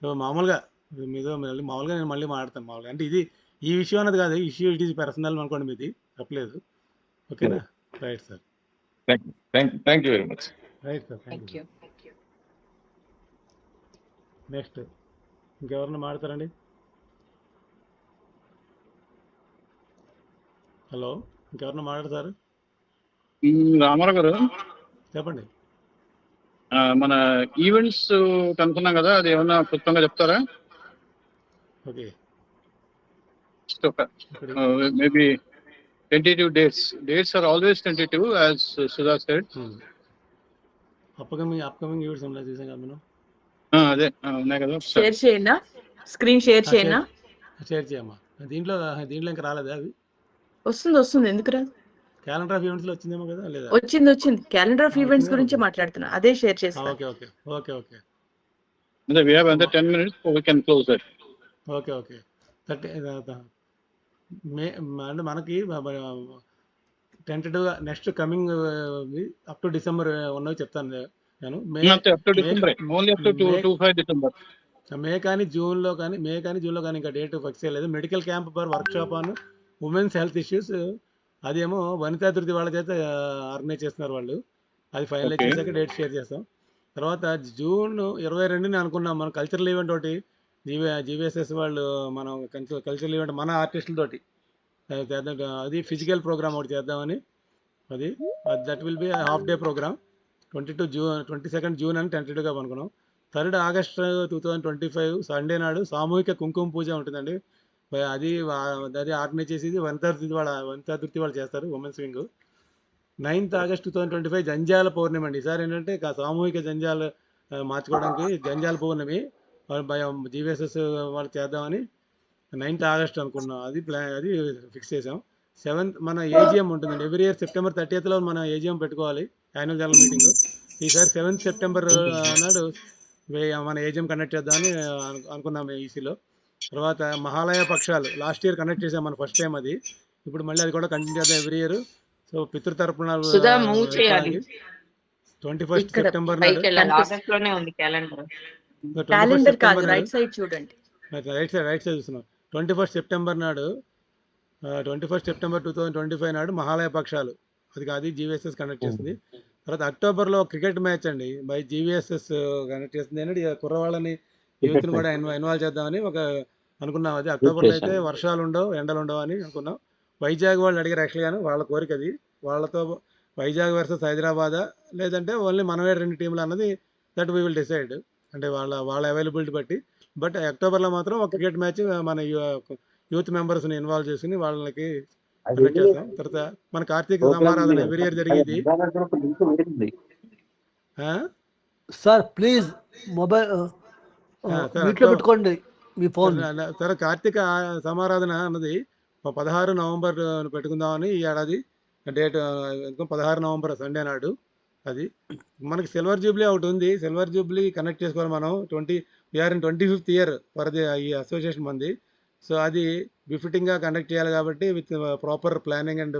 So మామూలుగా మీతో మామూలుగా నేను మళ్ళీ మాట్లాడతాను మామూలుగా. అంటే ఇది ఈ విషయం అన్నది కాదు, ఇష్యూ ఇట్ ఈస్ పర్సనల్ అనుకోండి, మీది తప్పలేదు. ఓకేనా? Right sir, Thank you very much. Right sir, Thank you. Next ఇంకెవరన్నా మాట్లాడతారండి? హలో, ఇంకెవరన్నా మాట్లాడతారు? రామారావు గారు, చెప్పండి. మన ఈవెంట్స్ కనుక్కున్నాం కదా, అది ఏమన్నా క్లుప్తంగా చెప్తారా? Okay, maybe tentative dates are always tentative, as Sudha said. Upcoming events ఏమైనా చూసాం కదా మనం? అదే ఉన్నాయి కదా. షేర్ చేయనా? స్క్రీన్ షేర్ చేయనా? షేర్ చేయమ్మా. దీంట్లో ఇంకా రాలేదా? అవి వస్తుంది, ఎందుకు రాదు? క్యాలెండర్ ఆఫ్ ఈవెంట్స్ లో వచ్చిందేమో కదా, లేదా? వచ్చింది. క్యాలెండర్ ఆఫ్ ఈవెంట్స్ గురించి మాట్లాడుతున్నా, అదే షేర్ చేస్తాను. Okay. We have another 10 minutes, so we can close that. Okay. అంటే మనకి టెంటెటివ్గా next coming up to December ఉన్నవి చెప్తాను నేను. మే కానీ జూన్లో కానీ ఇంకా డేట్ ఫిక్స్ చేయలేదు. Medical camp for workshop on women's health issues, అదేమో వనితా తృతి వాళ్ళ చేత ఆర్గనైజ్ చేస్తున్నారు వాళ్ళు. అది ఫైనలైజ్ చేశాక డేట్ షేర్ చేస్తాం. తర్వాత జూన్ 22 అనుకున్నాం మనం కల్చరల్ ఈవెంట్ ఒకటి, జీవీఎస్ఎస్ వాళ్ళు మనం కల్చరల్ ఈవెంట్ మన ఆర్టిస్టులతోటి చేద్దాం. అది ఫిజికల్ ప్రోగ్రామ్ ఒకటి చేద్దామని. అది that will be half day program. 22 June అని టెంటెటివ్గా అనుకున్నాం. 3 ఆగస్ట్ 2025 సండే నాడు సామూహిక కుంకుమ పూజ ఉంటుందండి. అది ఆర్గనైజ్ చేసేది వనితా తృప్తి వాళ్ళు చేస్తారు, women's wing. 9th August 2025 Jandhyala Purnima అండి. ఈసారి ఏంటంటే సామూహిక జంజాలు మార్చుకోవడానికి జంజాల పౌర్ణమి జీవీఎస్ఎస్ వాళ్ళు చేద్దామని 9th ఆగస్ట్ అనుకున్నాం. అది ఫిక్స్ చేసాం. 7th మన ఏజిఎం ఉంటుందండి. ఎవ్రీ ఇయర్ September 30th మన ఏజిఎం పెట్టుకోవాలి, యాన్యువల్ జనరల్ మీటింగ్. ఈసారి 7th సెప్టెంబర్ నాడు మన ఏజిఎం కండక్ట్ చేద్దామని అనుకున్నాం ఈసీలో. తర్వాత మహాలయ పక్షాలు లాస్ట్ ఇయర్ కండక్ట్ చేసాం మన ఫస్ట్ టైం, అది ఇప్పుడు మళ్ళీ అది కూడా కంటిన్యూ చేద్దాం ఎవ్రీ ఇయర్. సో పితృతర్పణాలు 21st సెప్టెంబర్ నాడు, క్యాలెండర్ కాదు, రైట్ సైడ్ చూడండి. రైట్ సైడ్ చూస్తున్నాం. 21st సెప్టెంబర్ నాడు 21st సెప్టెంబర్ 2025 నాడు మహాలయ పక్షాలు, అది జీవీఎస్ఎస్ కండక్ట్ చేస్తుంది. తర్వాత అక్టోబర్లో క్రికెట్ మ్యాచ్ అండి బై జీవీఎస్ఎస్ కండక్ట్ చేస్తుంది. అనేది కుర్రవాళ్ళని యూత్ ని కూడా ఇన్వాల్వ్ చేద్దామని అనుకున్నాం. అది అక్టోబర్లో అయితే వర్షాలు ఉండవు, ఎండలు ఉండవు అని అనుకున్నాం. వైజాగ్ వాళ్ళు అడిగారు యాక్చువల్గాను, వాళ్ళ కోరిక అది. వాళ్ళతో వైజాగ్ వర్సెస్ హైదరాబాద్ లేదంటే ఓన్లీ మనమే 2 టీంలు అన్నది దట్ వీ విల్ డిసైడ్, అంటే వాళ్ళ అవైలబిలిటీ బట్టి. బట్ అక్టోబర్లో మాత్రం ఒక క్రికెట్ మ్యాచ్ మన యూత్ మెంబర్స్ని ఇన్వాల్వ్ చేసుకుని వాళ్ళకి కండక్ట్ చేస్తాం. తర్వాత మన కార్తీక సమారాధన ఎవ్రీ ఇయర్ జరిగేది. సార్ ప్లీజ్ మొబైల్ పెట్టుకోండి మీ ఫోన్. సరే, కార్తీక సమారాధన అన్నది 16 నవంబర్ పెట్టుకుందామని ఈ ఏడాది డేట్. 16 నవంబర్ సండే నాడు. అది మనకి సిల్వర్ జూబ్లీ ఒకటి ఉంది. సిల్వర్ జూబ్లీ కనెక్ట్ చేసుకోవాలి మనం. We're in 25th year for ఈ అసోసియేషన్ మంది. సో అది బిఫిటింగ్గా కండక్ట్ చేయాలి కాబట్టి with proper planning and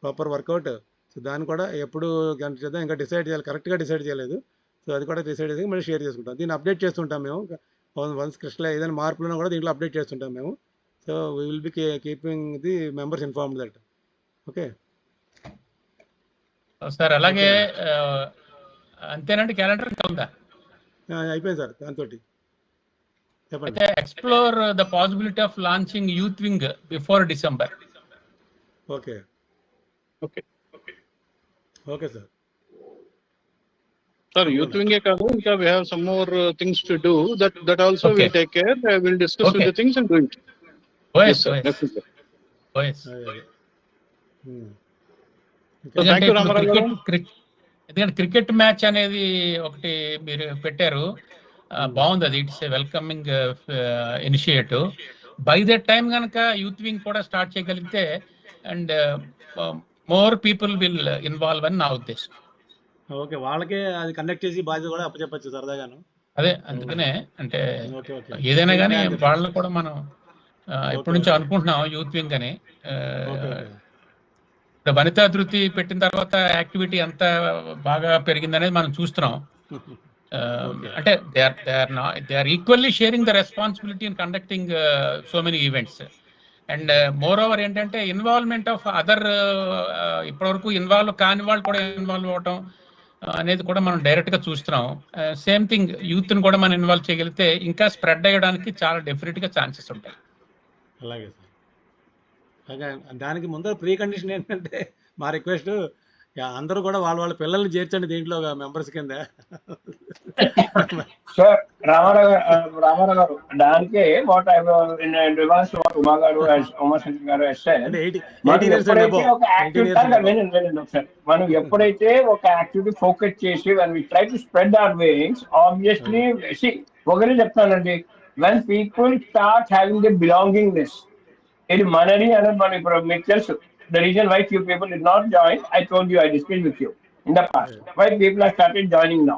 proper workout. So దాన్ని కూడా ఎప్పుడు కండక్ట్ చేద్దాం ఇంకా డిసైడ్ చేయాలి, కరెక్ట్గా డిసైడ్ చేయలేదు. సో అది కూడా డిసైడ్ చేసి మళ్ళీ షేర్ చేసుకుంటాం. దీన్ని అప్డేట్ చేస్తుంటాం మేము. వన్స్ క్రిస్టల్ ఏదైనా మార్పులను కూడా దీంట్లో అప్డేట్ చేస్తుంటాం మేము. So we will be keeping the members informed that. Okay sir, అలాగే అంతేనండి. క్యాలెండర్ ఇంకా ఉందా? అయిపోయింది సార్ దాంతో. అయితే explore the possibility of launching youth wing before December. Okay okay okay sir. Sir, youth wing kaadu, inka we have some more things to do. That also Okay. we'll take care. We'll discuss with the things and do it. Yes, sir. yes. Definitely. Yes. So thank you, Ramarao garu. ఎందుకంటే cricket match అనేది ఒకటి మీరు పెట్టారు, బాగుంది అది. It's a welcoming initiative. By that time కనుక youth wing కూడా start చేయగలిగితే and more people will involve అని నా ఉద్దేశం. ఓకే, వాళ్ళకే అది కండక్ట్ చేసి బాధ్యత కూడా అప్పచెప్పచ్చు సరదాగాను. అదే అందుకనే అంటే ఓకే ఓకే ఏదైనా కానీ వాళ్ళని కూడా మనం ఎప్పటి నుంచో అనుకుంటున్నాం యూత్ వింగ్ అని. వనితా ధృతి పెట్టిన తర్వాత యాక్టివిటీ ఎంత బాగా పెరిగిందనేది మనం చూస్తున్నాం. అంటే they are equally sharing the responsibility in conducting so many events. And moreover ఏంటంటే ఇన్వాల్వ్మెంట్ ఆఫ్ అదర్ ఇప్పటివరకు ఇన్వాల్వ్ కాని వాళ్ళు కూడా ఇన్వాల్వ్ అవటం అనేది కూడా మనం డైరెక్ట్ గా చూస్తున్నాం. సేమ్ థింగ్ యూత్ ని కూడా మనం ఇన్వాల్వ్ చేయగలిగితే ఇంకా స్ప్రెడ్ అయ్యడానికి చాలా డెఫినెట్ గా ఛాన్సెస్ ఉంటాయి. అలాగే సార్. దానికి ముందర ప్రీ కండిషన్ ఏంటంటే మా రిక్వెస్ట్ అందరూ కూడా వాళ్ళ పిల్లల్ని చేర్చండి దీంట్లో మెంబర్స్ కింద. సార్ రామారావు గారు, దానికే వాట్ ఐ రివర్స్ ఉమా గారు ఉమాశంకర్ గారు మనం ఎప్పుడైతే ఒక యాక్టివిటీ ఫోకస్ చేసి try to spread our wings, obviously ఒకరే చెప్తానండి, when people start having the belongingness, ఇది మనది అనేది మనం ఇప్పుడు మీకు తెలుసు. The reason why few people did not join, I told you, I discussed with you in the past. Why people have started joining now,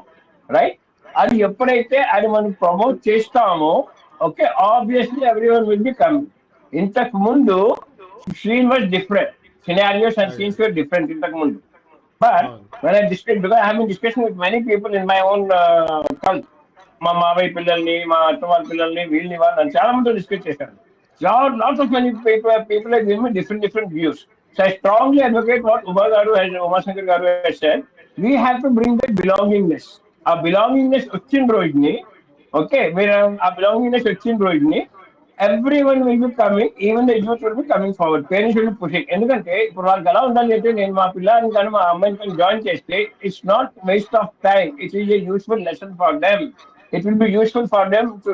right? అది ఎప్పుడైతే అది మనం ప్రమోట్ చేస్తామో, okay, obviously everyone will be coming. ఇంతకు ముందు scene was different, scenarios and scenes were different ఇంతకు ముందు. But when I discussed, because I have been discussing with many people in my own cult, మా మావయ్య పిల్లల్ని, మా అత్త వాళ్ళ పిల్లల్ని, వీళ్ళని వాళ్ళని చాలా మంది డిస్కస్ చేశాను. Lots of many people have given me different views. So I strongly advocate what Uma Garu and Umashankar Garu has said. We have to bring that belongingness. Our belongingness వచ్చిన రోజుని, okay, our belongingness వచ్చిన రోజుని, everyone will be coming, even the youth will be coming forward. Parents will be pushing. ఎందుకంటే ఇప్పుడు వాళ్ళకి ఎలా ఉండాలి అంటే, నేను మా పిల్లల్ని కానీ మా అమ్మాయిని కానీ జాయిన్ చేస్తే it's not waste of time. It is a useful lesson for them. It will be useful for them to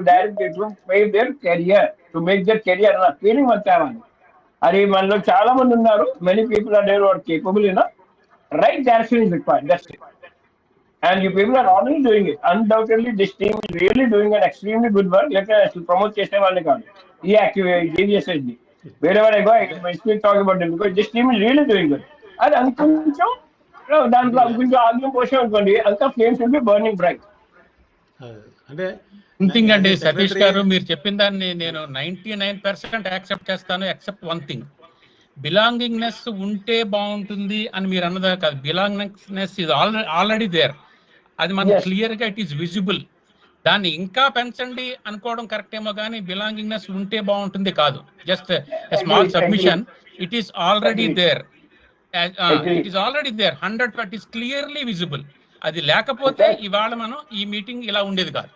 pave their career, to make their career అన్న ఫీలింగ్ వచ్చామని. అది మనలో చాలా మంది ఉన్నారు. Many people are there are capable in right direction is required. That's it. And you people are already doing it. Undoubtedly this team is really doing an extremely good work. లేకపోతే అసలు promote చేసే వాళ్ళని కాదు ఈ GVSSD. Wherever I go I speak talk about them because this team is really doing good. అది అంకొంచెం దాంట్లో కొంచెం ఆగ్యం పోసాం అనుకోండి, అంతా flames will be burning bright. అంటే సంథింగ్ అండి సతీష్ గారు, మీరు చెప్పిన దాన్ని నేను 99% యాక్సెప్ట్ చేస్తాను, ఎక్సెప్ట్ వన్ థింగ్. బిలాంగింగ్నెస్ ఉంటే బాగుంటుంది అని మీరు అన్నదా కాదు. Belongingness is already there. అది మనకు క్లియర్ గా ఇట్ ఈస్ విజిబుల్. దాన్ని ఇంకా పెంచండి అనుకోవడం కరెక్ట్ ఏమో కానీ బిలాంగింగ్నెస్ ఉంటే బాగుంటుంది కాదు. Just small submission, it is already there. It is already there 100%. It is clearly visible. అది లేకపోతే ఇవాళ మనం ఈ మీటింగ్ ఇలా ఉండేది కాదు.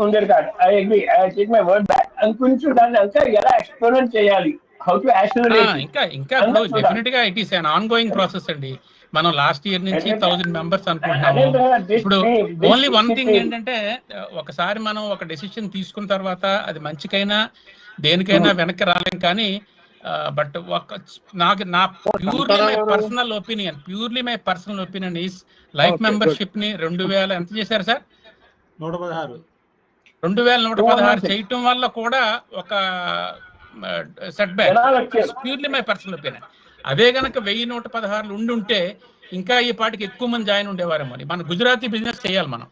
ఉండేది కాదు. I agree, I take my word back. కొంచెం దాన్ని అంతా ఎలా ఎక్స్పెరిమెంట్ చేయాలి, హౌ టు యాక్సిలరేట్. ఇంకా డెఫినెట్ గా it is an on going process అండి. మనం లాస్ట్ ఇయర్ నుంచి 1000 మెంబర్స్ అనుకుంటున్నాము. ఇప్పుడు ఓన్లీ వన్ థింగ్ ఏంటంటే, ఒకసారి మనం ఒక డెసిషన్ తీసుకున్న తర్వాత అది మంచికైనా దేనికైనా వెనక్కి రాలేం. కానీ బట్ నా purely my personal opinion is life membership ని 2000 ఎంత చేశారు సార్? 2116 చేయటం వల్ల కూడా ఒక set back. Purely my personal opinion. అదే గనక 1116 ఉండుంటే ఇంకా ఈ పాటికి ఎక్కువ మంది జాయిన్ ఉండేవారేమో. మన గుజరాతీ బిజినెస్ చేయాలి. మనం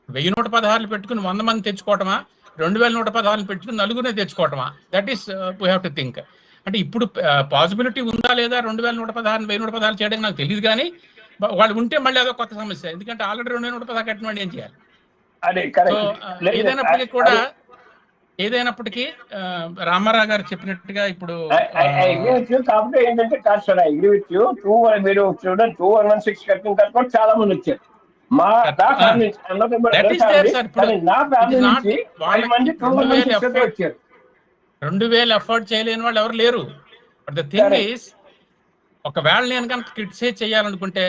1116 పెట్టుకుని 100 మంది తెచ్చుకోవటమా, 2116 పెట్టుకుని నలుగురే తెచ్చుకోవటమా? That is we have to think. అంటే ఇప్పుడు పాసిబిలిటీ ఉందా లేదా 2116 1116 చేయడానికి నాకు తెలియదు. కానీ వాళ్ళు ఉంటే మళ్ళీ అదో కొత్త సమస్య. ఎందుకంటే ఆల్రెడీ 2116 కట్టిన ఏం చేయాలి? ఏదైనప్పటికీ రామారావు గారు చెప్పినట్టుగా ఇప్పుడు కాబట్టి ఏంటంటే కాదు sir, I agree with you. మీరు చూడండి 2116 కట్టిన తర్వాత చాలా మంది వచ్చారు. నా ఫ్యామిలీ నుంచి 1000 వచ్చారు. 2000 అఫోర్డ్ చేయలేని వాళ్ళు ఎవరు లేరు. బట్ ద థింగ్ ఈస్, ఒకవేళ నేను కనుక క్రిటిసైజ్ చేయాలనుకుంటే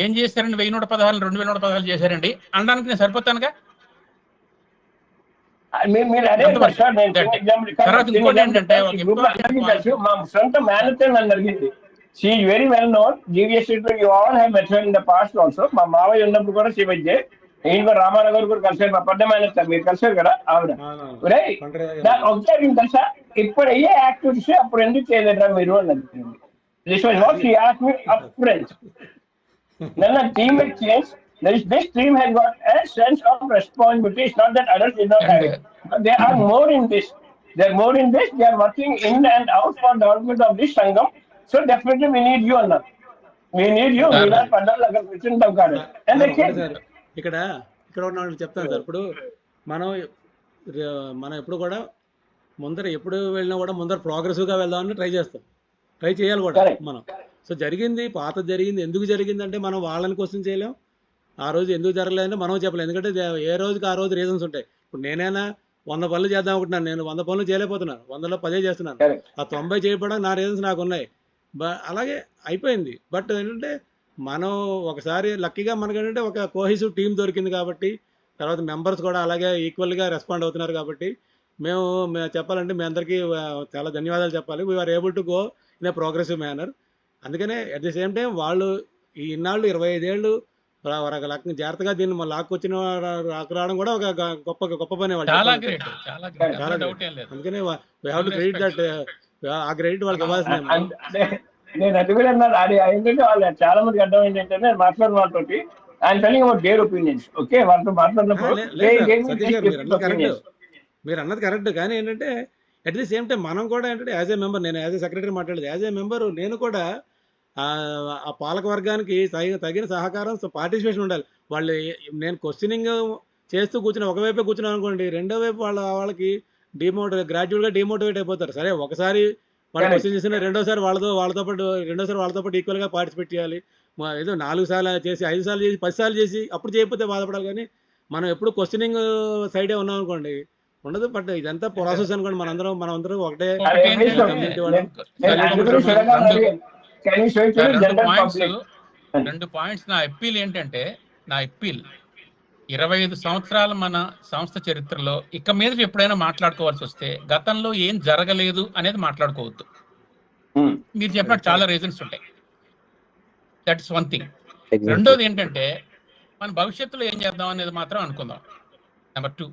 ఏం చేశారండి, 1116 2116 చేశారండి అనడానికి నేను సరిపోతానుగా. తర్వాత ఇంకోటి ఏంటంటే, మా సొంత మేనేజర్ నన్ను అడిగింది. She is very well known, GVS you all have met in the past also. మా మావయ్య ఉన్నప్పుడు కూడా షీ వచ్చే, నేను కూడా రామారావు గారు కూడా కలిసారు. మా పెద్ద మేనేజర్ మీరు కలిసారు కదా ఆవిడ. ఒకసారి తెలుసా, ఇప్పుడు అయ్యే యాక్టివిటీస్ అప్పుడు ఎందుకు చేయలేదా మీరు అని అడిగింది. This was what she asked me upfront. Then the team has changed. This team has got a sense of responsibility. It's not that others did not have it. But they are more in this. They are more in this. They are working in and out for the development of this Sangam. So definitely we need you, Anna. We need you. We are Pandal agar Christian Tavkar. And they came. ఇక్కడ ఉన్న చెప్తాను sir. ఇప్పుడు మనం ఎప్పుడు కూడా ఎప్పుడు వెళ్ళినా కూడా ముందర ప్రోగ్రెసివ్గా వెళ్దామని ట్రై చేయాలి కూడా మనం. సో పాత జరిగింది ఎందుకు జరిగింది అంటే మనం వాళ్ళని క్వశ్చన్ చేయలేం. ఆ రోజు ఎందుకు జరగలేదంటే మనం చెప్పలేం. ఎందుకంటే ఏ రోజుకి ఆ రోజు రీజన్స్ ఉంటాయి. ఇప్పుడు నేనైనా 100 పనులు చేద్దాం అనుకుంటున్నాను, నేను 100 పనులు చేయలేకపోతున్నాను, 100లో 10 చేస్తున్నాను. ఆ 90 చేయకపోవడానికి నా రీజన్స్ నాకు ఉన్నాయి. అలాగే అయిపోయింది. బట్ ఏంటంటే మనం ఒకసారి లక్కీగా మనకేంటంటే ఒక కోహెసివ్ టీం దొరికింది కాబట్టి, తర్వాత మెంబర్స్ కూడా అలాగే ఈక్వల్గా రెస్పాండ్ అవుతున్నారు కాబట్టి మేము చెప్పాలంటే మీ అందరికీ చాలా ధన్యవాదాలు చెప్పాలి. We're able to go in a progressive manner. అందుకనే అట్ ది సేమ్ టైం వాళ్ళు ఈ ఇన్నాళ్ళు 25 ఏళ్ళు జాగ్రత్తగా దీన్ని లాక్కొచ్చిన రావడం కూడా ఒక గొప్ప పని వాళ్ళు. అందుకనే we have to credit that. ఆ క్రెడిట్ వాళ్ళకి ఇవ్వాల్సిందే. నేను అది కూడా అన్నాను. అది ఏంటంటే వాళ్ళు చాలా మందికి అర్థం ఏంటంటే, నేను మాట్లాడిన వాళ్ళతోటి ఆయన telling about their opinions. Okay, వాళ్ళతో మాట్లాడినప్పుడు మీరు అన్నది కరెక్ట్. కానీ ఏంటంటే అట్ ది సేమ్ టైం మనం కూడా ఏంటంటే యాజ్ ఏ మెంబర్, నేను యాజ్ ఏ సెక్రటరీ మాట్లాడేది, యాజ్ ఏ మెంబర్ నేను కూడా ఆ పాలక వర్గానికి తగిన సహకారం, పార్టిసిపేషన్ ఉండాలి. వాళ్ళు నేను క్వశ్చనింగ్ చేస్తూ ఒకవైపే కూర్చున్నాను అనుకోండి, రెండో వైపు వాళ్ళకి గ్రాడ్యువల్గా డిమోటివేట్ అయిపోతారు. సరే ఒకసారి వాళ్ళు క్వశ్చన్ చేసిన రెండోసారి వాళ్ళతో పాటు ఈక్వల్గా పార్టిసిపేట్ చేయాలి. ఏదో 4 సార్లు చేసి 5 సార్లు చేసి 10 సార్లు చేసి అప్పుడు చేయకపోతే బాధపడాలి. కానీ మనం ఎప్పుడు క్వశ్చనింగ్ సైడే ఉన్నాం అనుకోండి ఉండదు. బట్ ఇదంతా ప్రాసెస్ అనుకోండి. మనం అందరం ఒకటే కమ్యూనిటీ వాళ్ళు. 2 పాయింట్స్. నా అప్పీల్ ఏంటంటే, 25 సంవత్సరాల మన సంస్థ చరిత్రలో ఇక మీద ఎప్పుడైనా మాట్లాడుకోవాల్సి వస్తే గతంలో ఏం జరగలేదు అనేది మాట్లాడుకోవద్దు. మీరు చెప్పినట్టు చాలా రీజన్స్ ఉంటాయి. That is one thing. రెండోది ఏంటంటే, మన భవిష్యత్తులో ఏం చేద్దాం అనేది మాత్రం అనుకుందాం. నెంబర్ 2,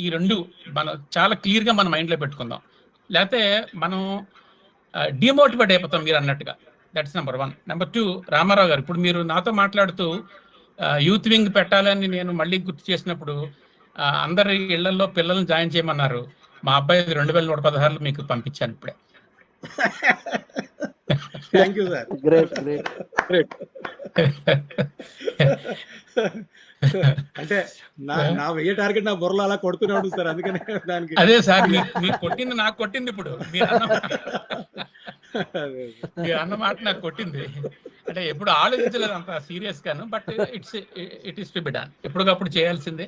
ఈ రెండు మనం చాలా క్లియర్గా మన మైండ్లో పెట్టుకుందాం. లేకపోతే మనం డిమోటివేట్ అయిపోతాం మీరు అన్నట్టుగా. That's number 1. నెంబర్ 2, రామారావు గారు, ఇప్పుడు మీరు నాతో మాట్లాడుతూ యూత్ వింగ్ పెట్టాలని నేను మళ్ళీ గుర్తు చేసినప్పుడు అందరి ఇళ్లలో పిల్లల్ని జాయిన్ చేయమన్నారు. మా అబ్బాయి 2116 మీకు పంపించాను ఇప్పుడే. Thank you sir. గ్రేట్. అంటే నా 1000 టార్గెట్ నా బుర్రలో అలా కొడుతూనే ఉంటుంది సార్. అందుకనే దానికి అదే సార్ మీరు కొట్టింది నాకు కొట్టింది. ఇప్పుడు మీరు అన్నమాట నాకు కొట్టింది. అంటే ఎప్పుడు ఆలోచించలేదు అంత సీరియస్ గాను. But it is to be done. ఎప్పటికప్పుడు చేయాల్సిందే.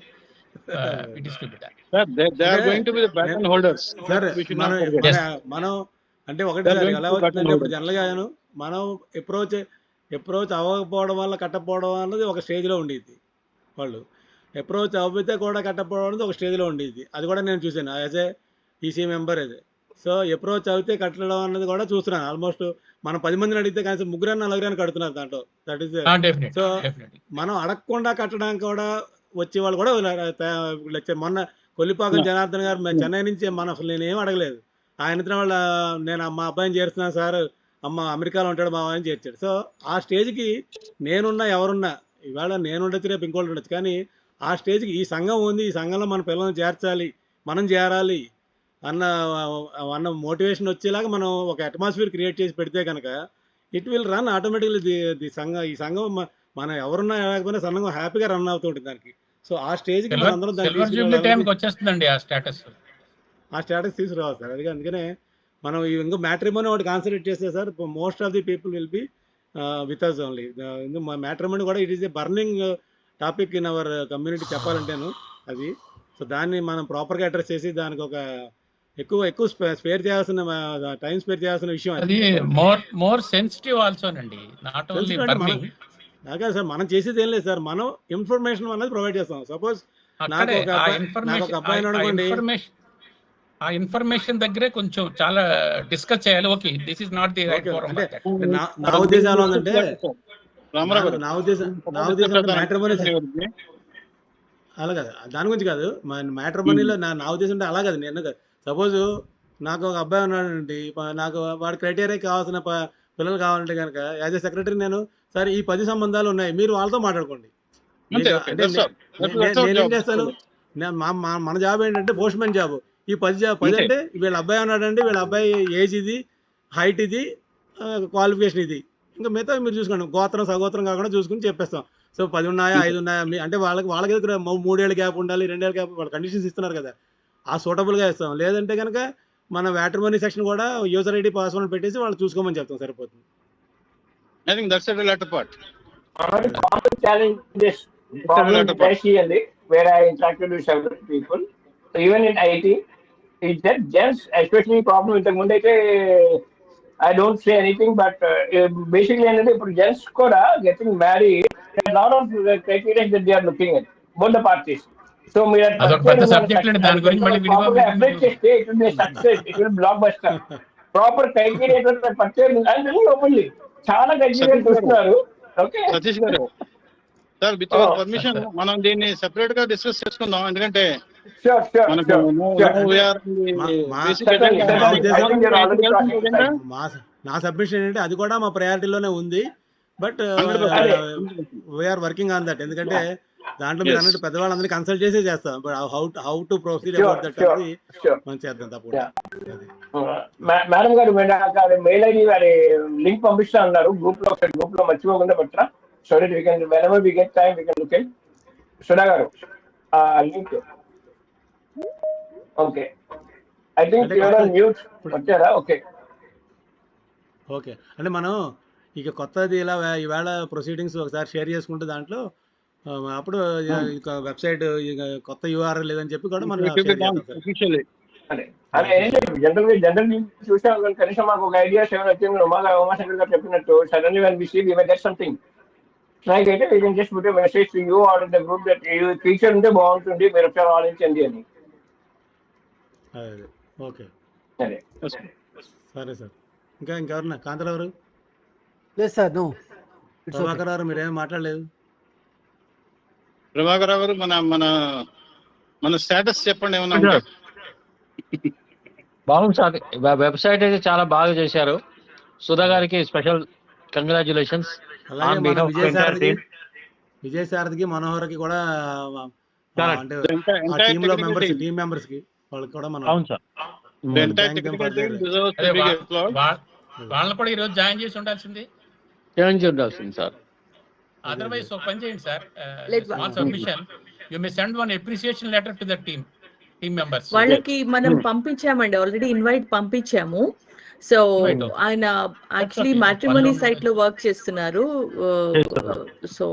It is to be done. Sir, they are going to be the pattern holders. Sir We should not మనం forget. మనం అంటే ఒకటి They're సార్ going ఎలా to వచ్చిందంటే cut ఇప్పుడు జనరల్గా మనం అప్రోచ్ అవ్వకపోవడం వల్ల కట్టకపోవడం అన్నది ఒక స్టేజ్లో ఉండేది. వాళ్ళు అప్రోచ్ అవ్వితే కూడా కట్టకపోవడం అనేది ఒక స్టేజ్లో ఉండేది. అది కూడా నేను చూసాను యాజ్ ఏ ఈసీ మెంబర్ అది. సో అప్రోచ్ అవుతే కట్టడం అన్నది కూడా చూస్తున్నాను. ఆల్మోస్ట్ మనం 10 మందిని అడిగితే కనీసం 3-4 కడుతున్నారు దాంట్లో. దట్ ఈస్ సో మనం అడగకుండా కట్టడానికి కూడా వచ్చే వాళ్ళు కూడా లెక్చర్. మొన్న కొల్లిపాకం జనార్దన్ గారు చెన్నై నుంచి అసలు నేను ఏం అడగలేదు. ఆయన వాళ్ళ నేను మా అబ్బాయిని చేరుస్తున్నాను సార్, అమెరికాలో ఉంటాడు మా అబ్బాయిని చేర్చాడు. సో ఆ స్టేజ్కి నేనున్నా ఎవరున్నా, ఇవాళ నేను ఉండొచ్చు రేపు ఇంకోటి ఉండొచ్చు, కానీ ఆ స్టేజ్కి ఈ సంఘం ఉంది, ఈ సంఘంలో మన పిల్లల్ని చేర్చాలి, మనం చేరాలి అన్న మోటివేషన్ వచ్చేలాగా మనం ఒక అట్మాస్ఫియర్ క్రియేట్ చేసి పెడితే కనుక ఇట్ విల్ రన్ ఆటోమేటిక్లీ ఈ సంఘం మనం ఎవరున్నా లేకపోయినా సంఘం హ్యాపీగా రన్ అవుతూ ఉంటుంది దానికి. సో ఆ స్టేజ్కి వచ్చేస్తుందండి ఆ స్టేటస్ తీసుకురావాలి సార్. అందుకనే మనం ఇంకో మ్యాట్రిమోనీ ఒకటి కాన్సన్ట్రేట్ చేస్తే sir most of the people will be with us only. Matrimony కూడా it is a burning topic in our community చెప్పాలంటేను అది. సో దాన్ని మనం ప్రాపర్గా అడ్రస్ చేసి దానికి ఒక ఎక్కువ స్పేర్ చేయాల్సిన టైం స్పేర్ చేయాల్సిన విషయం అది. మోర్ సెన్సిటివ్ ఆల్సోనండి, నాట్ ఓన్లీ బర్నింగ్. నాకే సార్ మనం చేసేది ఏం లేదు సార్, మనం ఇన్ఫర్మేషన్ అనేది ప్రొవైడ్ చేస్తాం. సపోజ్ నాకు ఒక అబ్బాయి అనుకోండి, ఆ ఇన్ఫర్మేషన్ దగ్గరే కొంచెం చాలా డిస్కస్ చేయాలి. Okay, this is not the right forum. నా ఉద్దేశం ఏంటంటే మ్యాట్రిమోనీ అలా కాదు, దాని గురించి కాదు, మ్యాట్రిమోనీలో నా ఉద్దేశం అంటే అలా కాదు. నేను సపోజ్ నాకు ఒక అబ్బాయి ఉన్నాడండి, నాకు వాడి క్రైటీరియా కావాల్సిన పిల్లలు కావాలంటే కనుక యాజ్ ఏ సెక్రటరీ నేను సార్ ఈ 10 సంబంధాలు ఉన్నాయి, మీరు వాళ్ళతో మాట్లాడుకోండి. అంటే నేనేం చేస్తాను, మన జాబ్ ఏంటంటే పోస్ట్ మ్యాన్ జాబ్. ఈ 10 అంటే వీళ్ళ అబ్బాయి ఉన్నాడండి, వీళ్ళ అబ్బాయి ఏజ్ ఇది, హైట్ ఇది, క్వాలిఫికేషన్ ఇది, ఇంకా మిగతా మీరు చూసుకోండి, గోత్రం సగోత్రం కాకుండా చూసుకుని చెప్పేస్తాం. సో 10 ఉన్నాయా 5 ఉన్నాయా అంటే వాళ్ళకి దగ్గర 3 ఏళ్ళ గ్యాప్ ఉండాలి, 2 ఏళ్ళ గ్యాప్, వాళ్ళ కండిషన్స్ ఇస్తున్నారు కదా, ఆ సూటబుల్గా ఇస్తాం. లేదంటే కనుక మన మ్యాట్రిమోనీ సెక్షన్ కూడా యూజర్ ఐడి పాస్వర్డ్ పెట్టేసి వాళ్ళు చూసుకోమని చెప్తాం, సరిపోతుంది. I think that's the latter part. Another common challenge is problem where I interacted with several people. So even in IT, is that gents, especially problem with the Mundaite, I don't say anything, but basically for gents getting married, there are a lot of criteria that they are looking at, both the parties. So we are subject it will be a success, it will be blockbuster. Proper criteria and very openly. చాలా criteria చూస్తున్నారు. Okay Satish గారు, sir with your permission మనం దీన్ని separate గా discuss చేసుకుందాం. ఎందుకంటే నా submission ఏంటంటే అది కూడా మా ప్రయారిటీలోనే ఉంది, but we're working on that. ఎందుకంటే దాంట్లో మీరు అన్నట్టు పెద్దవాళ్ళందరినీ కన్సల్ట్ చేసే చేస్తాం, but how to proceed about that అనేది మనం చేద్దాం తప్పకుండా. మేడం గారు మెయిల్ ఐడి వారి లింక్ పంపిస్తా అన్నారు గ్రూప్ లో మర్చిపోకుండా పెట్టరా. So that we can whenever we get time we can look it. Sudha గారు link. Okay, I think you are on mute. వచ్చారా? ఓకే ఓకే అంటే మనం ఇక కొత్తది ఇలా ఈవేళ ప్రొసీడింగ్స్ ఒకసారి షేర్ చేసుకుంటే దాంట్లో అప్పుడు వెబ్సైట్ కొత్త యూఆర్ఎల్ లేదని చెప్పి కూడా మనం జనరల్ చూసాం, కనీసం మాకు ఒక ఐడియా వచ్చింది. ఉమాశంకర్ గారు చెప్పినట్టు suddenly when we see we may get something like అయితే we can just put a message to you are in the group that ఈ ఫీచర్ ఉంటే బాగుంటుంది, మీరు ఒకసారి ఆలోచించండి అని. ఓకే సరే సరే సార్. ఇంకెవరన్నా కాంతరావు గారు? లేదు సార్, నో. ప్రభాకర్ గారు మీరేం మాట్లాడలేదు? ప్రభాకర్ గారు మన స్టేటస్ చెప్పండి ఏమన్నా. బాగుంది సార్, వెబ్సైట్ అయితే చాలా బాగా చేశారు. సుధా గారికి స్పెషల్ కంగ్రాచులేషన్స్. విజయసారథికి మనోహర్కి కూడా టీమ్ మెంబర్స్ కి వాళ్ళకి కూడా మనం వాళ్ళని కూడా ఈరోజు జాయిన్ చేసి ఉండాల్సింది సార్. అదర్వైజ్ ఒక పని చేయండి sir, small submission, you may send one appreciation letter to the team members. వాళ్ళకి మనం పంపించామండి, ఆల్రెడీ ఇన్వైట్ పంపించాము. So Right. ఆయన actually okay. Matrimony One site లో వర్క్ చేస్తున్నారు. So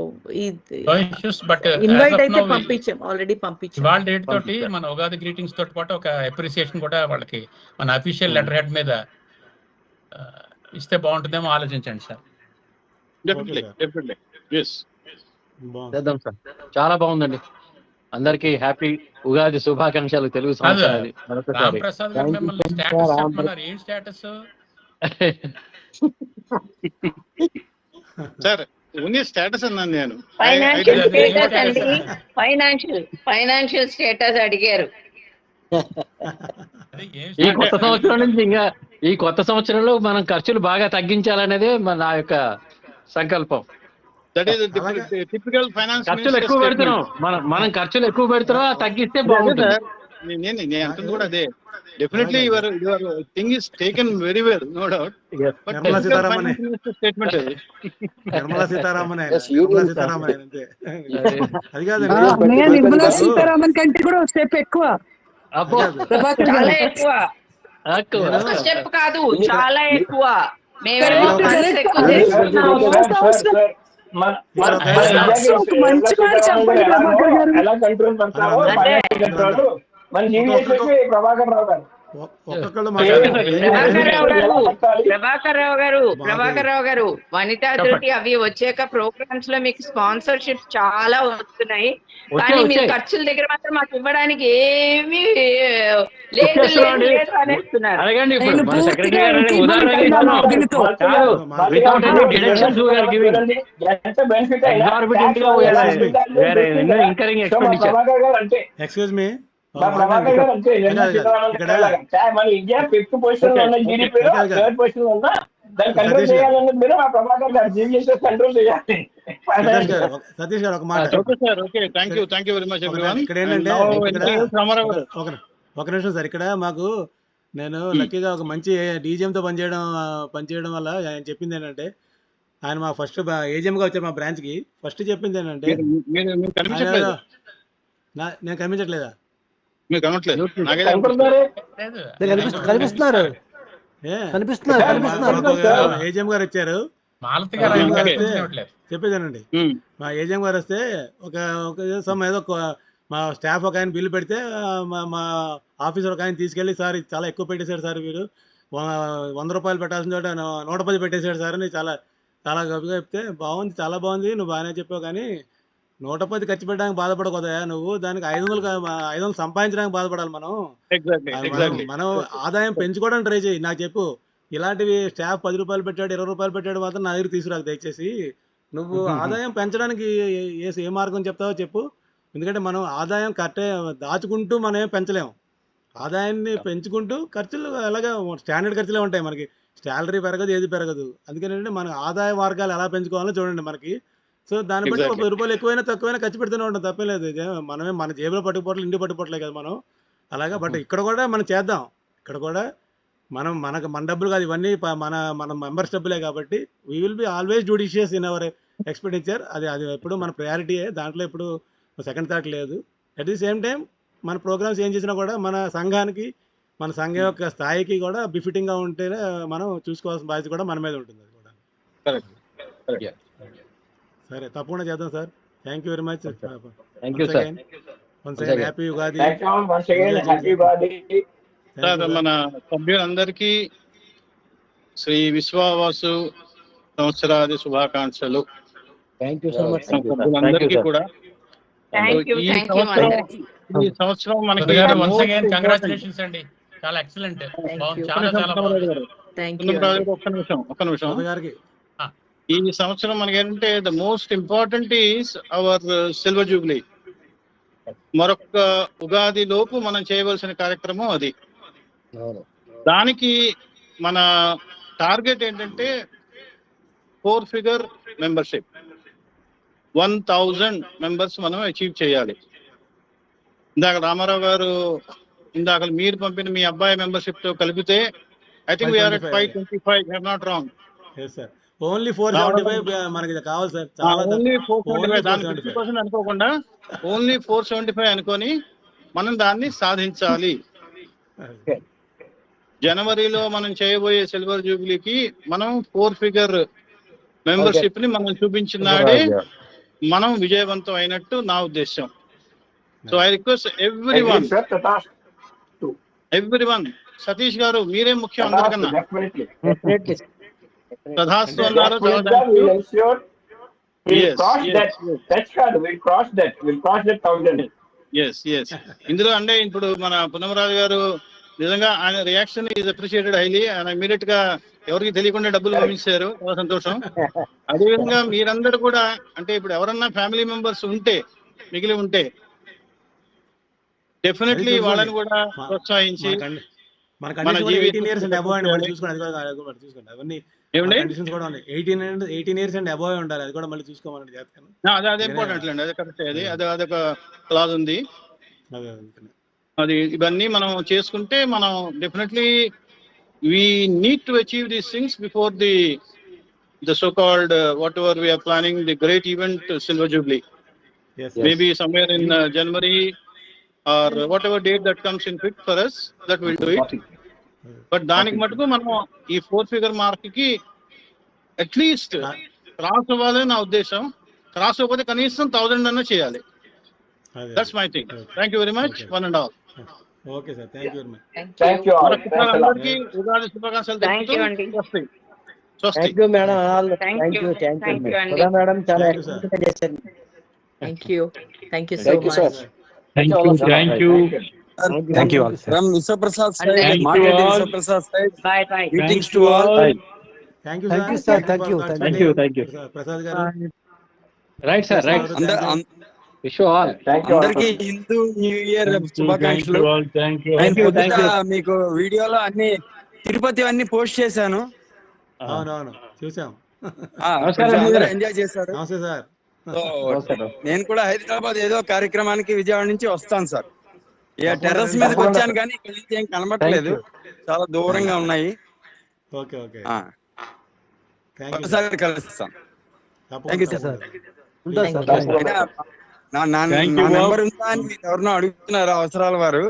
No issues, but invite as of అయితే now, పంపించాం, already పంపించాం. ఇవాళ డేట్ తోటి మన ఉగాది గ్రీటింగ్స్ తోటి పాటు ఒక అప్రిసియేషన్ కూడా వాళ్ళకి మన అఫీషియల్ లెటర్ హెడ్ మీద ఇస్తే బాగుంటుందేమో ఆలోచించండి సార్. డెఫినెట్లీ ఎస్ చేద్దాం సార్. చాలా బాగుందండి. అందరికి హ్యాపీ ఉగాది శుభాకాంక్షలు. తెలుగు సంవత్సరాది మరొకసారి. రామ్ ప్రసాద్ గారు మిమ్మల్ని స్టేటస్ చెప్పమన్నారు. ఏం స్టేటస్ సార్? ఓన్లీ స్టేటస్ అన్నాను నేను. ఫైనాన్షియల్ స్టేటస్ అండి. ఫైనాన్షియల్ స్టేటస్ అడిగారు. ఈ కొత్త సంవత్సరం నుంచి ఇంకా ఈ కొత్త సంవత్సరంలో మనం ఖర్చులు బాగా తగ్గించాలనేదే నా యొక్క సంకల్పం. That is typical finance. ఖర్చులు ఎక్కువ పెడుతున్నాం మనం ఖర్చులు ఎక్కువ పెడుతున్నాం, తగ్గిస్తే బాగుంటుంది. నేను అంటుంది కూడా అదే. Definitely your thing is taken very well, no doubt. But Nirmala Sitharaman statement Nirmala Sitharaman అంతే. అది కాదండి, నిర్మలా సీతారామన్ కంటే కూడా ఒక స్టెప్ ఎక్కువ. చాలా ఎక్కువ. ఒక స్టెప్ కాదు, చాలా ఎక్కువ. మంచి మాట చెప్పండి ప్రభాకర్ గారు. ఎలా కంట్రోల్ పడతారో మన జీవితం ప్రభాకర్ రావు గారు. ప్రభాకర్ రావు గారు వనితా ధృతి అవి వచ్చాక ప్రోగ్రామ్స్ లో మీకు స్పాన్సర్షిప్ చాలా వస్తున్నాయి, కానీ మీరు ఖర్చుల దగ్గర మాత్రం మాకు ఇవ్వడానికి ఏమీ లేదు అనేస్తున్నారు. ఎక్స్క్యూజ్ మీ, ప్రభాకర్ గారు అంటే మన ఇండియా 5th పొజిషన్ లో ఉన్న జీడీపీలో 3rd పొజిషన్ లో ఉన్న దాన్ని కంట్రోల్ చేయాలన్నది మీరు మా ప్రభాకర్ గారు జీవీఎస్ కంట్రోల్ చేయాలి. సతీష్ గారు ఒక మాట. ఇక్కడ ఏంటంటే ఒక నిమిషం సార్, ఇక్కడ మాకు నేను లక్కీగా ఒక మంచి డీజీఎంతో పనిచేయడం వల్ల ఆయన చెప్పింది ఏంటంటే, ఆయన మా ఫస్ట్ ఏజీఎంగా వచ్చారు మా బ్రాంచ్కి. ఫస్ట్ చెప్పింది ఏంటంటే, నేను కనిపించట్లేదా? ఏజీఎం గారు వచ్చారు. చెప్పేదానండి, మా ఏజీఎం గారు వస్తే ఒక ఏదో మా స్టాఫ్ ఒక ఆయన బిల్లు పెడితే మా ఆఫీసర్ ఒక ఆయన తీసుకెళ్ళి, సార్ ఇది చాలా ఎక్కువ పెట్టేశారు సార్, మీరు 100 రూపాయలు పెట్టాల్సిన చోట 110 పెట్టేశాడు సార్ అని చాలా చాలా గొప్పగా చెప్తే, బాగుంది, చాలా బాగుంది, నువ్వు బాగానే చెప్పావు, కానీ 110 ఖర్చు పెట్టడానికి బాధపడకూడదా నువ్వు, దానికి 500 సంపాదించడానికి బాధపడాలి మనం. మనం ఆదాయం పెంచుకోవడానికి ట్రై చేయి. నాకు చెప్పు, ఇలాంటివి స్టాఫ్ 10 రూపాయలు పెట్టాడు 20 రూపాయలు పెట్టాడు మాత్రం నా దగ్గర తీసుకురాకు దయచేసి. నువ్వు ఆదాయం పెంచడానికి ఏ మార్గం చెప్తావో చెప్పు. ఎందుకంటే మనం ఆదాయం కట్టే దాచుకుంటూ మనం ఏం పెంచలేము. ఆదాయాన్ని పెంచుకుంటూ ఖర్చులు అలాగే స్టాండర్డ్ ఖర్చులే ఉంటాయి మనకి. శాలరీ పెరగదు, ఏది పెరగదు. అందుకని మన ఆదాయ మార్గాలు ఎలా పెంచుకోవాలో చూడండి మనకి. సో దాన్ని బట్టి 10 రూపాయలు ఎక్కువైనా తక్కువైనా ఖర్చు పెడుతూనే ఉంటాం, తప్పే లేదు. మనమే మన జేబులో పట్టుకుపోవట్లేదు, ఇంటి పట్టుకోవట్లేదు కదా మనం. అలాగా బట్ ఇక్కడ కూడా మనం చేద్దాం. ఇక్కడ కూడా మన డబ్బులు కాదు ఇవన్నీ, మన మెంబర్స్ డబ్బులే కాబట్టి we will be always judicious in our expenditure. అది ఎప్పుడు మన ప్రయారిటీయే, దాంట్లో ఎప్పుడు సెకండ్ థాట్ లేదు. అట్ ది సేమ్ టైం మన ప్రోగ్రామ్స్ ఏం చేసినా కూడా మన సంఘానికి, మన సంఘం యొక్క స్థాయికి కూడా బిఫిటింగ్గా ఉంటేనే మనం చూసుకోవాల్సిన బాధ్యత కూడా మన మీద ఉంటుంది. అది కూడా సరే, తప్పకుండా చేద్దాం sir. Thank you very much. Happy Ugadi. మన సభ్యులందరికీ శ్రీ విశ్వావాసు సంవత్సరాది శుభాకాంక్షలు. సభ్యులందరికీ కూడా ఈ సంవత్సరం మనకి కంగ్రాచులేషన్స్ అండి, చాలా ఎక్సలెంట్. ఒక్క నిమిషం. ఈ సంవత్సరం మనకి ఏంటంటే the most important is our silver Jubilee. మరొక ఉగాది లోపు మనం చేయవలసిన కార్యక్రమం అది. దానికి మన టార్గెట్ ఏంటంటే 4 ఫిగర్ మెంబర్షిప్, 1000 మెంబర్స్ మనం అచీవ్ చేయాలి. ఇందాక రామారావు గారు మీరు పంపిన మీ అబ్బాయి మెంబర్షిప్ తో కలిపితే I think we're at 525, I am not wrong. Only 475 మనకి కావాలి సార్. ఓన్లీ 475, దాని 50% అనుకోకుండా ఓన్లీ 475 అనుకొని మనం దాన్ని సాధించాలి. జనవరిలో మనం చేయబోయే సిల్వర్ జూబ్లీకి మనం 4 ఫిగర్ మెంబర్షిప్ ని మనం చూపించిన నాడే మనం విజయవంతం అయినట్టు నా ఉద్దేశం. So I request every one. Satish గారు మీరే ముఖ్యం అందరికన్నా. తథాస్తు అన్నారు. ఇందులో అంటే ఇప్పుడు మన పున్నమరాజు గారు నిజంగా ఆయన రియాక్షన్ ఈజ్ అప్రిషియేటెడ్ హైలీ. ఆయన ఇమీడియట్ గా ఎవరికి తెలియకుండా డబ్బులు పంపించారు, చాలా సంతోషం. అదేవిధంగా మీరందరూ కూడా అంటే ఇప్పుడు ఎవరన్నా ఫ్యామిలీ మెంబర్స్ ఉంటే మిగిలి ఉంటే డెఫినెట్లీ వాళ్ళని కూడా ప్రోత్సహించి మన జీవితం 18 ఇయర్స్ అండ్ అబోవ్ ఉండాలి. అది కూడా మళ్ళీ చూసుకోమని చెప్తాను. అదే ఇంపార్టెంట్ అండి, అదే కరెక్ట్. అదొక క్లాజ్ ఉంది. అది ఇవన్నీ మనం చేసుకుంటే మనం definitely we need to achieve these things before the so-called whatever we are planning, the great event Silver Jubilee. Yes. Maybe somewhere in January or whatever date that comes in fit for us, that we'll do it. But దానికి మటుకు మనం ఈ 4 figure mark కి at least cross అవ్వాలని నా ఉద్దేశం. Cross అవ్వకపోతే కనీసం 1000 అన్నా చేయాలి. That's my thing. Thank you very much one and all. Okay sir, thank you very much. Thank you all. అందరికీ ఉగాది శుభాకాంక్షలు. థ్యాంక్ యూ అండి. Thank you madam. Thank you అండి. మేడం, చాలా ఎక్సలెంట్ చేశారు. Thank you so much. Thank you all. From Visaprasad side, Market Visaprasad side. Bye. Greetings to all. Thank you sir. Thank you. Prasad గారు. Right sir, right. Wish you all. అందరికీ Hindu new year శుభాకాంక్షలు. మీకు వీడియోలో అన్ని తిరుపతి అన్ని post చేశాను. అవునవును చూసాం. ఎంజాయ్ చేశారు. నమస్తే సార్. నేను కూడా హైదరాబాద్ ఏదో కార్యక్రమానికి విజయవాడ నుంచి వస్తాను సార్. టెర్రస్ మీదకి వచ్చాను కానీ ఇక్కడ నుంచి ఏం కనబడట్లేదు, చాలా దూరంగా ఉన్నాయి. ఓకే ఓకే, ఒకసారి కలుస్తాను. నా నెంబర్ ఉందా అని మీరు ఎవరినో అడుగుతున్నారు. అవసరాల వారు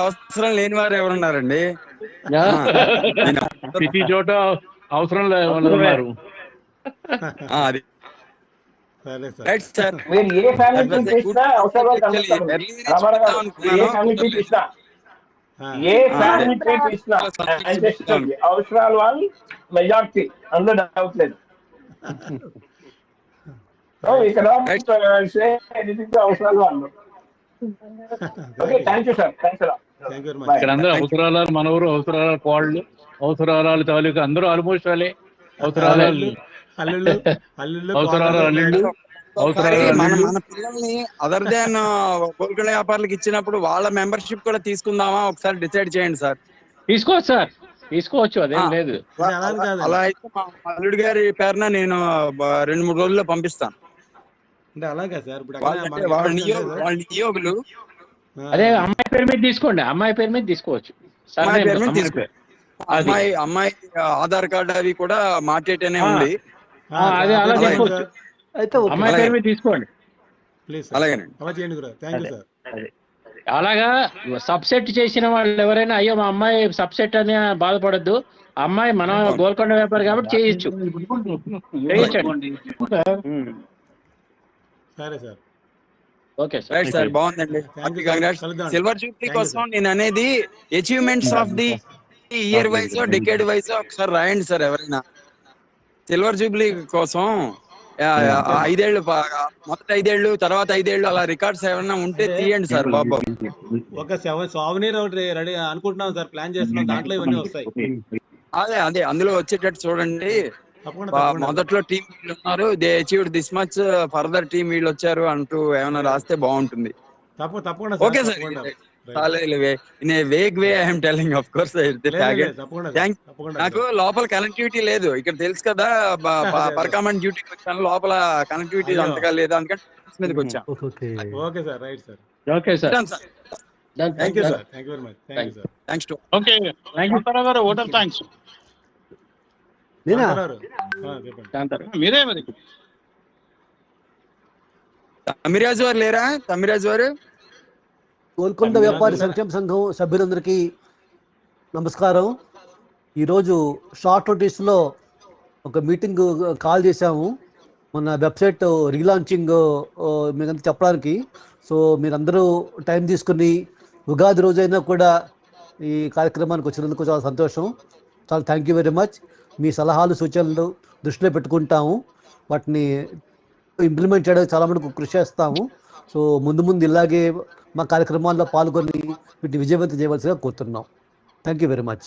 అవసరం లేని వారు ఎవరున్నారండి? ప్రతి చోట అవసరం లేదు. అది రైట్ సార్. ఏ ఫ్యామిలీ తీసినా అవసరాల వాళ్ళు మెజార్టీ, అందులో డౌట్ లేదు. ఇక్కడ అవసరాలు వాళ్ళు. Okay, thank you sir. ఇక్కడ అందరూ అవసరాలు మనవరు, అవసరాల కోళ్ళు, అవసరాల తాలూకు అందరూ ఆల్మోస్ట్ వాళ్ళే. అవసరాలు మన పిల్లల్ని అదర్ దాన్ కోల్కడ వ్యాపారులకు ఇచ్చినప్పుడు వాళ్ళ మెంబర్షిప్ కూడా తీసుకుందామా ఒకసారి డిసైడ్ చేయండి సార్. తీసుకోవచ్చు సార్, తీసుకోవచ్చు, అదేం లేదు. అలా అయితే మా అల్లుడి గారి పేరున నేను 2-3 రోజుల్లో పంపిస్తాను. వాళ్ళ నియోగులు. అదే అమ్మాయి పేరు మీద తీసుకోండి, అమ్మాయి పేరు మీద తీసుకోవచ్చు. అమ్మాయి ఆధార్ కార్డు అవి కూడా మార్చేటనే ఉంది. అదే అలా తీసుకోవచ్చు, అమ్మాయి పేరు మీద తీసుకోండి. అలాగేనండి. అలాగా సబ్సెట్ చేసిన వాళ్ళు ఎవరైనా అయ్యో మా అమ్మాయి సబ్సెట్ అని బాధపడద్దు. అమ్మాయి మన గోల్కొండ వ్యాపారి కాబట్టి చేయొచ్చు. ఓకే రైట్ సార్, బాగుందండి. సిల్వర్ జూబ్లీ కోసం నేను అనేది achievements of the year wise decade wise ఒకసారి రాయండి సార్. ఎవరైనా సిల్వర్ జూబ్లీ కోసం 5 ఏళ్ళు, మొదటి 5 ఏళ్ళు, తర్వాత 5 ఏళ్ళు అలా రికార్డ్స్ ఏమైనా ఉంటే తీయండి సార్ బాబు. ఒక సోవెనీర్ ఒకటి రెడీ అనుకుంటున్నాం సార్, ప్లాన్ చేస్తున్నాం, దాంట్లో ఇవన్నీ వస్తాయి. అదే అందులో వచ్చేటట్టు చూడండి. మొదట్లో టీం వీళ్ళు ఉన్నారు, they achieved this much, further team వీళ్ళు వచ్చారు అంటూ ఏమైనా రాస్తే బాగుంటుంది. Okay sir, in a vague way I'm telling, of course. నాకు లోపల కనెక్టివిటీ లేదు, ఇక్కడ తెలుసు కదా. పర్కామెంట్ డ్యూటీకి వచ్చాను, లోపల కనెక్టివిటీ అంతగా లేదు, అందుకని మీదకి వచ్చాను. Okay sir, right sir. Okay sir, thank you sir. Thank you very much. Thank you sir. Thanks to. Okay, thank you sir. గారు ఓట్ ఆఫ్ థాంక్స్. మీరే మరి తమిరాజు వారు లేరా? తమిరాజు వారు గోల్కొండ వ్యాపారి సంక్షేమ సంఘం సభ్యులందరికీ నమస్కారం. ఈరోజు షార్ట్ నోటీస్లో ఒక మీటింగ్ కాల్ చేశాము మన వెబ్సైట్ రీలాంచింగ్ మీకంతా చెప్పడానికి. సో మీరందరూ టైం తీసుకుని ఉగాది రోజైనా కూడా ఈ కార్యక్రమానికి వచ్చినందుకు చాలా సంతోషం. చాలా థ్యాంక్ యూ వెరీ మచ్. మీ సలహాలు సూచనలు దృష్టిలో పెట్టుకుంటాము, వాటిని ఇంప్లిమెంట్ చేయడానికి చాలా మటుకు కృషి చేస్తాము. సో ముందు ఇలాగే మా కార్యక్రమాల్లో పాల్గొని వీటిని విజయవంతం చేయవలసిగా కోరుతున్నాం. Thank you very much.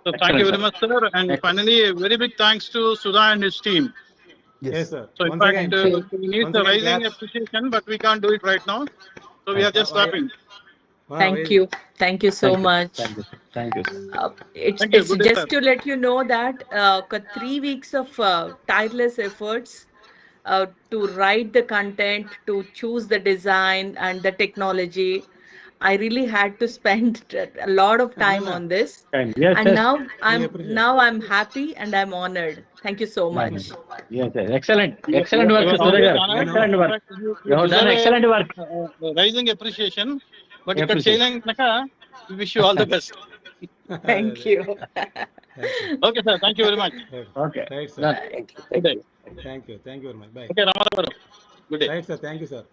So thank you very much, sir. And finally, a very big thanks to Sudha and his team. Yes, sir. So in fact, we need the rising appreciation, but we can't do it right now. So we are just clapping. Thank you so much. Thank you. It's Thank you. Good day, just sir. to let you know that 3 weeks of tireless efforts to write the content, to choose the design and the technology. I really had to spend a lot of time on this, Yes, and yes. now I'm happy and I'm honored. Thank you so much. Yes, yes. Excellent work, Sudha garu. Excellent work. You have done excellent work. Rising appreciation, but if it's we wish you all the best. Thank you. Okay, sir. Thank you very much. Okay. Right, sir. Done. Good day. Thank you very much. Bye. Okay, Ramarao. Good day. Right, sir. Thank you, sir.